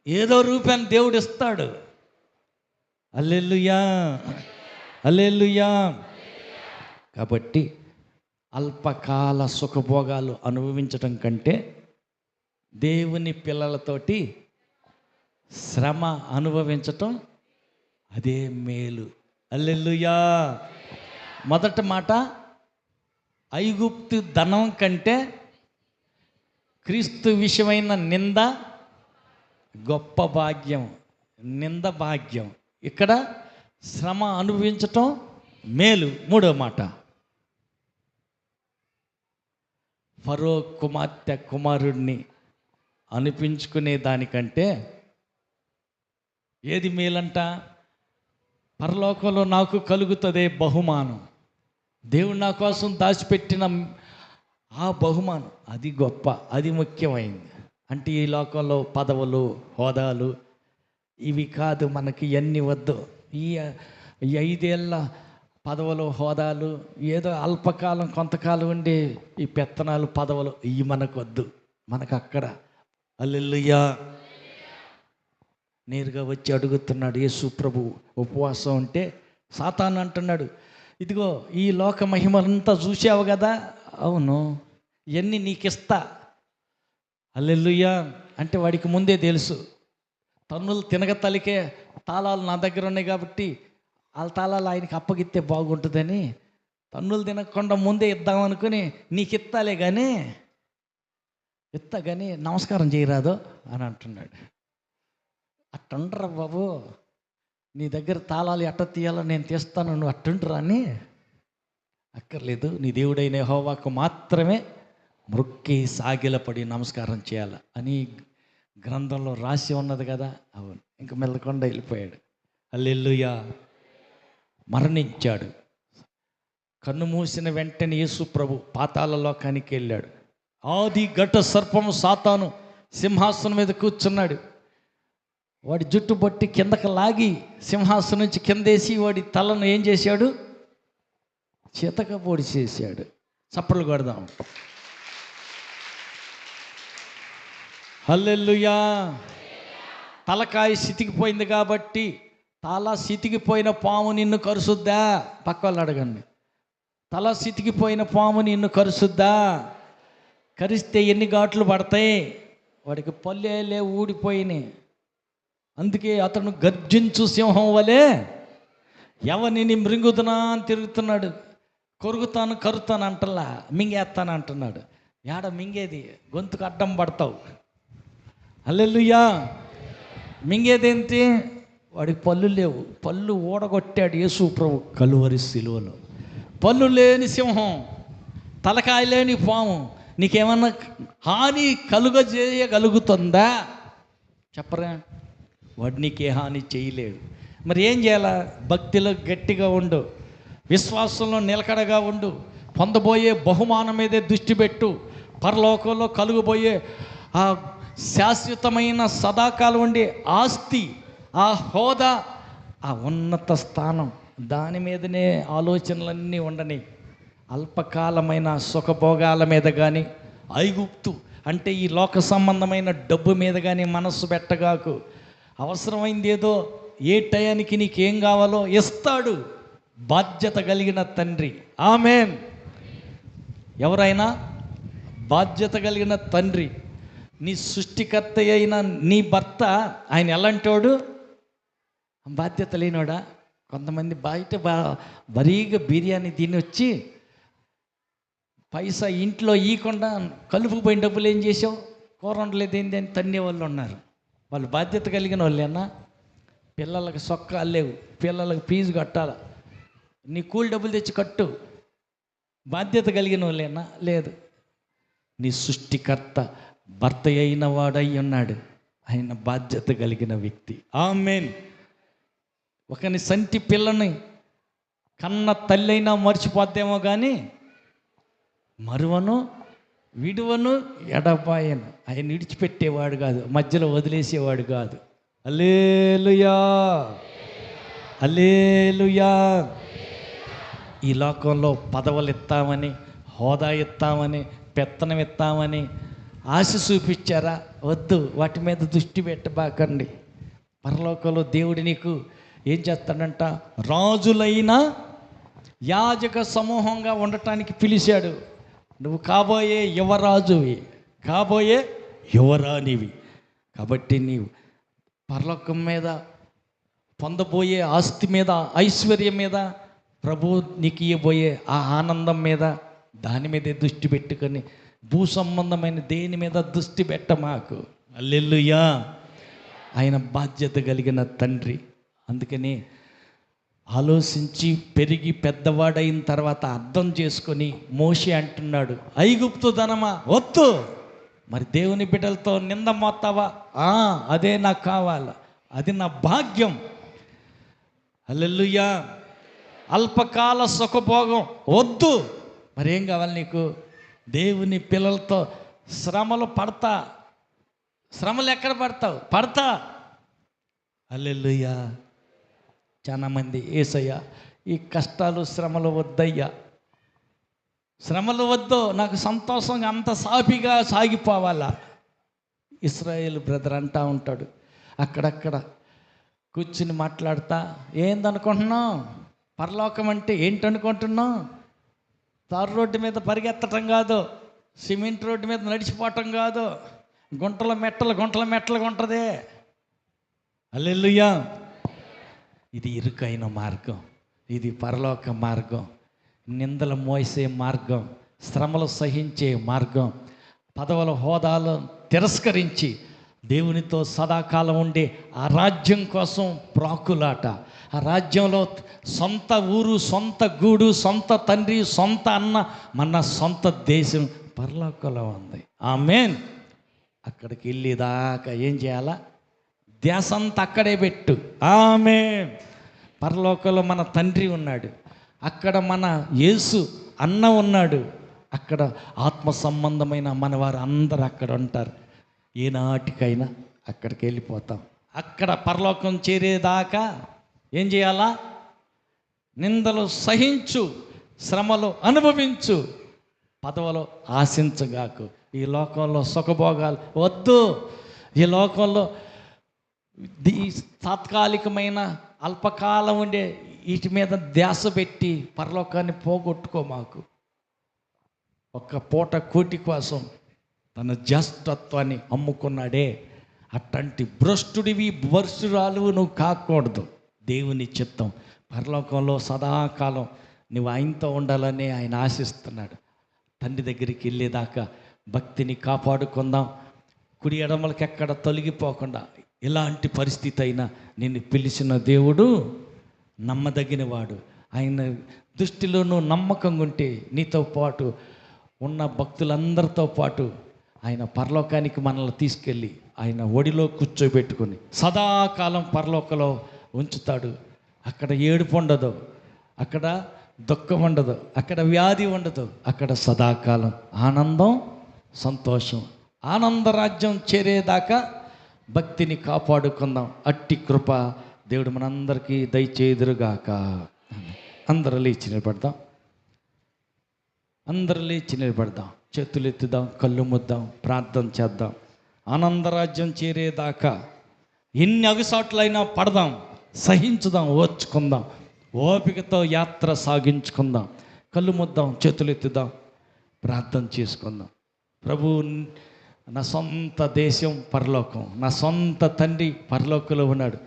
ఏదో రూపాన్ని దేవుడు ఇస్తాడు. హల్లెలూయా, హల్లెలూయా. కాబట్టి అల్పకాల సుఖభోగాలు అనుభవించటం కంటే దేవుని పిల్లలతోటి శ్రమ అనుభవించటం అదే మేలు. హల్లెలూయా. మొదటి మాట, ఐగుప్తు ధనం కంటే క్రీస్తు విషయమైన నింద గొప్ప భాగ్యం. నింద భాగ్యం. ఇక్కడ శ్రమ అనుభవించటం మేలు. మూడో మాట, ఫరో కుమార్తె కుమారుడిని అనిపించుకునే దానికంటే ఏది మేలంట? పరలోకంలో నాకు కలుగుతుందే బహుమానం, దేవుడు నా కోసం దాచిపెట్టిన ఆ బహుమానం, అది గొప్ప, అది ముఖ్యమైంది. అంటే ఈ లోకంలో పదవులు, హోదాలు ఇవి కాదు మనకి, ఇవన్నీ వద్దు. ఈ 5 ఏళ్ళ పదవులు, హోదాలు, ఏదో అల్పకాలం కొంతకాలం ఉండే ఈ పెత్తనాలు, పదవులు ఇవి మనకు వద్దు. మనకు అక్కడ హల్లెలూయా. నేరుగా వచ్చి అడుగుతున్నాడు యేసు ప్రభు. ఉపవాసం ఉంటే సాతాను అంటున్నాడు, ఇదిగో ఈ లోక మహిమలంతా చూసావు కదా, అవును, ఇవన్నీ నీకు ఇస్తా. హల్లెలూయా. అంటే వాడికి ముందే తెలుసు, తన్నులు తినగ తలికే తాళాలు నా దగ్గర ఉన్నాయి కాబట్టి వాళ్ళ తాళాలు ఆయనకి అప్పగిస్తే బాగుంటుందని తన్నులు తినకుండా ముందే ఇద్దామనుకుని నీకు ఇస్తాలే కానీ నమస్కారం చేయరాదు అని అంటున్నాడు. అట్టుండరా బాబు, నీ దగ్గర తాళాలు ఎట్ట తీయాలో నేను తీస్తాను, నువ్వు అట్టుంటరా అని. అక్కర్లేదు, నీ దేవుడైన యెహోవాకు మాత్రమే మొక్కి సాగిలపడి నమస్కారం చేయాలి అని గ్రంథంలో రాసి ఉన్నది కదా. అవును, ఇంక మెల్లకుండా వెళ్ళిపోయాడు. హల్లెలూయా. మరణించాడు. కన్ను మూసిన వెంటనే యేసు ప్రభు పాతాళ లోకానికి వెళ్ళాడు. ఆది ఘట సర్పము సాతాను సింహాసనం మీద కూర్చున్నాడు. వాడి జుట్టు పట్టి కిందకి లాగి సింహాసనం నుంచి కిందేసి వాడి తలను ఏం చేశాడు? చితక పొడి చేశాడు. చప్పట్లు కొడదాం. హల్లెలూయా. తలకాయ సితికిపోయింది కాబట్టి, తల సితికిపోయిన పాము నిన్ను కరుసుద్దా? పక్క వాళ్ళు అడగండి. తల సితికిపోయిన పాము నిన్ను కరుసుద్దా? కరిస్తే ఎన్ని ఘాట్లు పడతాయి? వాడికి పల్లెలే ఊడిపోయినాయి. అందుకే అతను గర్జించు సింహం వలె ఎవరిని మృంగుతున్నా అని తిరుగుతున్నాడు. కొరుకుతాను, కరుతాను అంటలా, మింగేస్తాను అంటున్నాడు. ఏడ మింగేది? గొంతుకు అడ్డం పడతావు. హల్లెలూయా. మింగేదేంటి? వాడికి పళ్ళు లేవు. పళ్ళు ఊడగొట్టాడు యేసు ప్రభు కలువరి శిలువలో. పళ్ళు లేని సింహం, తలకాయ లేని పాము నీకేమన్నా హాని కలుగజేయగలుగుతుందా? చెప్పరా? వాడు నీకే హాని చేయలేడు. మరి ఏం చేయాలా? భక్తిలో గట్టిగా ఉండు, విశ్వాసంలో నిలకడగా ఉండు, పొందబోయే బహుమానం మీదే దృష్టి పెట్టు. పరలోకంలో కలుగబోయే ఆ శాశ్వతమైన సదాకాలం ఉండే ఆస్తి, ఆ హోదా, ఆ ఉన్నత స్థానం, దాని మీదనే ఆలోచనలన్నీ ఉండని. అల్పకాలమైన సుఖభోగాల మీద కానీ, ఐగుప్తు అంటే ఈ లోక సంబంధమైన డబ్బు మీద కానీ మనస్సు పెట్టగాకు. అవసరమైంది ఏదో ఏ టయానికి నీకేం కావాలో ఇస్తాడు బాధ్యత కలిగిన తండ్రి. ఆమేన్. ఎవరైనా బాధ్యత కలిగిన తండ్రి, నీ సృష్టికర్త అయిన నీ భర్త, ఆయన ఎలాంటోడు? బాధ్యత లేనోడా? కొంతమంది బయట బరీగా బిర్యానీ తిని వచ్చి పైసా ఇంట్లో ఇవ్వకుండా కలుపుకుపోయిన డబ్బులు ఏం చేసావు, కూర వండలేదు ఏంటి అని తన్నే వాళ్ళు ఉన్నారు. వాళ్ళు బాధ్యత కలిగిన వాళ్ళేనా? పిల్లలకు సొక్కాలు లేవు, పిల్లలకు ఫీజు కట్టాలి, నీ కూలి డబ్బులు తెచ్చి కట్టు. బాధ్యత కలిగిన వాళ్ళేనా? లేదు. నీ సృష్టికర్త భర్త అయిన వాడై ఉన్నాడు, ఆయన బాధ్యత కలిగిన వ్యక్తి. ఆమేన్. ఒకని సంటి పిల్లని కన్న తల్లి అయినా మర్చిపోద్దేమో కానీ మరువను విడువను ఎడబాయను. ఆయన విడిచిపెట్టేవాడు కాదు, మధ్యలో వదిలేసేవాడు కాదు. హల్లెలూయా, హల్లెలూయా. ఈ లోకంలో పదవులు ఇస్తామని, హోదా ఇస్తామని, పెత్తనం ఇస్తామని ఆశ చూపించారా? వద్దు, వాటి మీద దృష్టి పెట్టబాకండి. పరలోకంలో దేవుడు నీకు ఏం చేస్తాడంట? రాజులైన యాజక సమూహంగా ఉండటానికి పిలిచాడు. నువ్వు కాబోయే యువరాజువి, కాబోయే యువరాణివి. కాబట్టి నీవు పరలోకం మీద, పొందబోయే ఆస్తి మీద, ఐశ్వర్యం మీద, ప్రభు నీకు ఇవ్వబోయే ఆ ఆనందం మీద, దాని మీదే దృష్టి పెట్టుకొని భూ సంబంధమైన దేని మీద దృష్టి పెట్టమాకు. హల్లెలూయా. ఆయన బాధ్యత కలిగిన తండ్రి. అందుకని ఆలోచించి పెరిగి పెద్దవాడైన తర్వాత అర్థం చేసుకొని మోషే అంటున్నాడు, ఐగుప్తు ధనమా వద్దు, మరి దేవుని బిడ్డలతో నింద మోస్తావా? అదే నాకు కావాలి, అది నా భాగ్యం. హల్లెలూయా. అల్పకాల సుఖభోగం వద్దు, మరేం కావాలి నీకు? దేవుని పిల్లలతో శ్రమలు పడతా. శ్రమలు ఎక్కడ పడతా. హల్లెలూయా. చాలామంది, యేసయ్యా ఈ కష్టాలు శ్రమలు వద్దయ్యా, శ్రమలు వద్దు, నాకు సంతోషంగా అంత సాఫీగా సాగిపోవాలా. ఇశ్రాయేల్ బ్రదర్ అంటా ఉంటాడు అక్కడక్కడ కూర్చుని మాట్లాడతా, ఏందనుకుంటున్నావు? పరలోకం అంటే ఏంటనుకుంటున్నావు? తారు రోడ్డు మీద పరిగెత్తటం కాదు, సిమెంట్ రోడ్డు మీద నడిచిపోవటం కాదు, గుంటల మెట్టలుగా ఉంటుంది. హల్లెలూయా. ఇది ఇరుకైన మార్గం, ఇది పరలోక మార్గం, నిందలు మోసే మార్గం, శ్రమలు సహించే మార్గం, పదవుల హోదాలు తిరస్కరించి దేవునితో సదాకాలం ఉండే ఆ రాజ్యం కోసం ప్రాకులాట. ఆ రాజ్యంలో సొంత ఊరు, సొంత గూడు, సొంత తండ్రి, సొంత అన్న, మన సొంత దేశం పరలోకంలో ఉంది. ఆమేన్. అక్కడికి వెళ్ళేదాకా ఏం చేయాలా? ధ్యాస అంతా అక్కడే పెట్టు. ఆమేన్. పరలోకంలో మన తండ్రి ఉన్నాడు, అక్కడ మన యేసు అన్న ఉన్నాడు, అక్కడ ఆత్మ సంబంధమైన మన వారు అందరూ అక్కడ ఉంటారు. ఏనాటికైనా అక్కడికి వెళ్ళిపోతాం. అక్కడ పరలోకం చేరేదాకా ఏం చేయాలా? నిందలు సహించు, శ్రమలు అనుభవించు, పదవులు ఆశించగాకు. ఈ లోకంలో సుఖభోగాలు వద్దు. ఈ లోకంలో ఈ తాత్కాలికమైన అల్పకాలం ఉండే వీటి మీద ధ్యాస పెట్టి పరలోకాన్ని పోగొట్టుకో మాకు. ఒక్క పూట కూటి కోసం తన జ్యేష్ఠత్వాన్ని అమ్ముకున్నాడే, అట్లాంటి భ్రష్టుడివి, భ్రష్టురాలు నువ్వు కాకూడదు. దేవుని చిత్తం పరలోకంలో సదాకాలం నువ్వు ఆయనతో ఉండాలని ఆయన ఆశిస్తున్నాడు. తండ్రి దగ్గరికి వెళ్ళేదాకా భక్తిని కాపాడుకుందాం. కుడి ఎడమలకి ఎక్కడ తొలగిపోకుండా, ఎలాంటి పరిస్థితి అయినా నిన్ను పిలిచిన దేవుడు నమ్మదగినవాడు. ఆయన దృష్టిలో నువ్వు నమ్మకంగా ఉంటే నీతో పాటు ఉన్న భక్తులందరితో పాటు ఆయన పరలోకానికి మనల్ని తీసుకెళ్ళి ఆయన ఒడిలో కూర్చోబెట్టుకొని సదాకాలం పరలోకంలో ఉంచుతాడు. అక్కడ ఏడుపు ఉండదు, అక్కడ దుఃఖం ఉండదు, అక్కడ వ్యాధి ఉండదు, అక్కడ సదాకాలం ఆనందం, సంతోషం. ఆనంద రాజ్యం చేరేదాకా భక్తిని కాపాడుకుందాం. అట్టి కృప దేవుడు మనందరికీ దయచేదురుగాక. అందరూ లేచి నిలబడదాం, అందరూ లేచి నిలబడదాం, చేతులు ఎత్తుదాం, కళ్ళు ముద్దాం, ప్రార్థన చేద్దాం. ఆనందరాజ్యం చేరేదాకా ఎన్ని అగసాట్లైనా పడదాం, సహించుదాం, ఓర్చుకుందాం, ఓపికతో యాత్ర సాగించుకుందాం. కళ్ళు ముద్దాం, చేతులు ఎత్తుదాం, ప్రార్థన చేసుకుందాం. ప్రభు, నా సొంత దేశం పరలోకం, నా సొంత తండ్రి పరలోకంలో ఉన్నాడు,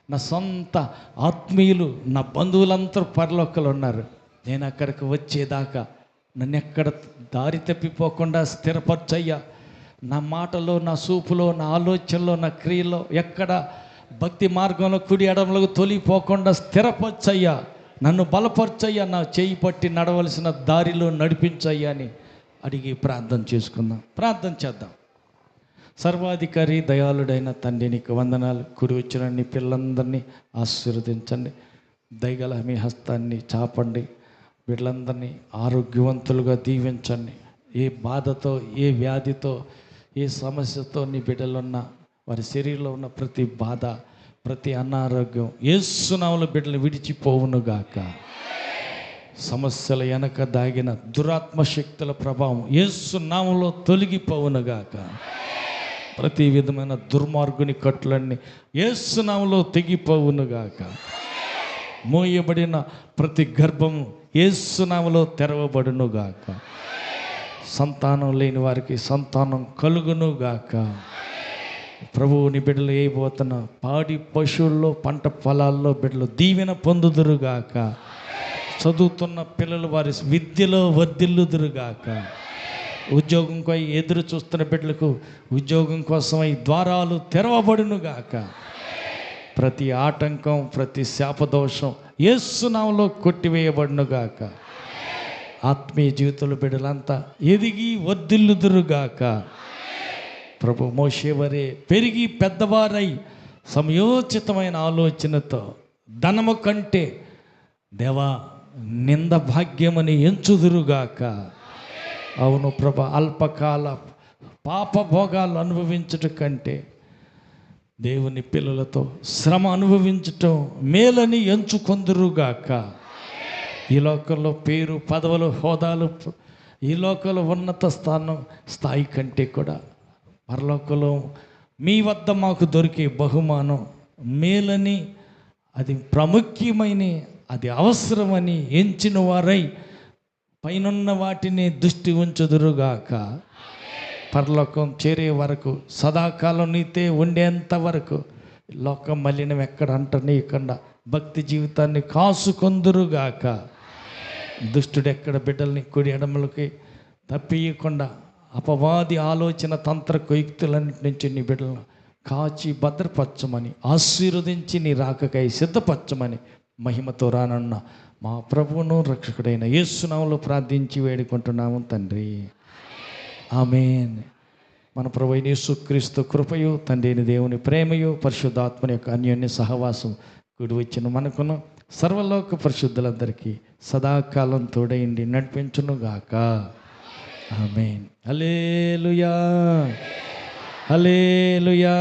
నా సొంత ఆత్మీయులు, నా బంధువులందరూ పరలోకంలో ఉన్నారు. నేను అక్కడికి వచ్చేదాకా నన్ను ఎక్కడ దారి తప్పిపోకుండా స్థిరపరచయ్యా. నా మాటలో, నా చూపులో, నా ఆలోచనలో, నా క్రియలో ఎక్కడ భక్తి మార్గంలో కుడి ఎడమలకు తొలిపోకుండా స్థిరపరచయ్యా. నన్ను బలపరచయ్యా, నా చేయి పట్టి నడవలసిన దారిలో నడిపించయ్యా అని అడిగి ప్రార్థన చేసుకుందాం. ప్రార్థన చేద్దాం. సర్వాధికారి దయాళుడైన తండ్రి, నీకు వందనాలు. కుడి వచ్చిన నీ పిల్లలందరినీ ఆశీర్వదించండి. దయగల మీ హస్తాన్ని చాపండి. వీళ్ళందరినీ ఆరోగ్యవంతులుగా దీవించండి. ఏ బాధతో, ఏ వ్యాధితో, ఏ సమస్యతో నీ బిడ్డలున్న వారి శరీరంలో ఉన్న ప్రతి బాధ, ప్రతి అనారోగ్యం యేసు నామములో బిడ్డలు విడిచిపోవునుగాక. సమస్యల వెనక దాగిన దురాత్మ శక్తుల ప్రభావం యేసు నామములో తొలగిపోవునుగాక. ప్రతి విధమైన దుర్మార్గుని కట్టులన్నీ యేసు నామములో తెగిపోవునుగాక. మోయబడిన ప్రతి గర్భము యేసు నామములో తెరవబడునుగాక. సంతానం లేని వారికి సంతానం కలుగునుగాక. ప్రభువుని బిడ్డలు వేయబోతున్న పాడి పశువుల్లో పంట పొలాల్లో బిడ్డలు దీవెన పొందుదురుగాక. చదువుతున్న పిల్లలు వారి విద్యలో వర్ధిల్లుదురుగాక. ఉద్యోగం కోసం ఎదురు చూస్తున్న బిడ్డలకు ఉద్యోగం కోసమై ద్వారాలు తెరవబడునుగాక. ప్రతి ఆటంకం ప్రతి శాపదోషం యేసు నామములో కొట్టివేయబడునుగాక. ఆత్మీయ జీవితంలో బిడ్డలంతా ఎదిగి వర్ధిల్లుదురుగాక. ప్రభు మోషే వరే పెరిగి పెద్దవారై సమయోచితమైన ఆలోచనతో ధనము కంటే దేవా నింద భాగ్యమని ఎంచుదురుగాక. అవును ప్రభ, అల్పకాల పాప భోగాలు అనుభవించుట కంటే దేవుని పిల్లలతో శ్రమ అనుభవించటం మేలని ఎంచుకొందురుగాక. ఈ లోకంలో పేరు పదవులు హోదాలు, ఈ లోకంలో ఉన్నత స్థాయి కంటే కూడా పరలోకంలో మీ వద్ద మాకు దొరికే బహుమానం మేలని, అది ప్రాముఖ్యమైన, అది అవసరమని ఎంచిన వారై పైనున్న వాటిని దృష్టి ఉంచుదురుగాక. పరలోకం చేరే వరకు సదాకాలం నీతే ఉండేంత వరకు లోకం మలినం ఎక్కడ అంటనీయకుండా భక్తి జీవితాన్ని కాసుకొందురుగాక. దుష్టుడు ఎక్కడ బిడ్డల్ని కుడి ఎడమలకి తప్పియకుండా అపవాది ఆలోచన తంత్ర కొయుక్తులన్నిటి నుంచి నీ బిడ్డలను కాచి భద్రపరచమని ఆశీర్వదించి నీ రాకకై సిద్ధపరచమని మహిమతో రానున్న మా ప్రభువును రక్షకుడైన యేసు నామములో ప్రార్థించి వేడుకుంటున్నాము తండ్రి. ఆమేన్. మన ప్రభు అయిన యేసుక్రీస్తు కృపయు తండ్రి అయిన దేవుని ప్రేమయు పరిశుద్ధాత్మని యొక్క అన్యోన్య సహవాసం కూడి వచ్చిన మనకును సర్వలోక పరిశుద్ధులందరికీ సదాకాలం తోడైండి నడిపించునుగాక. ఆమేన్. హల్లెలూయా, హల్లెలూయా,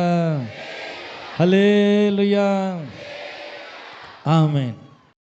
హల్లెలూయా. ఆమేన్.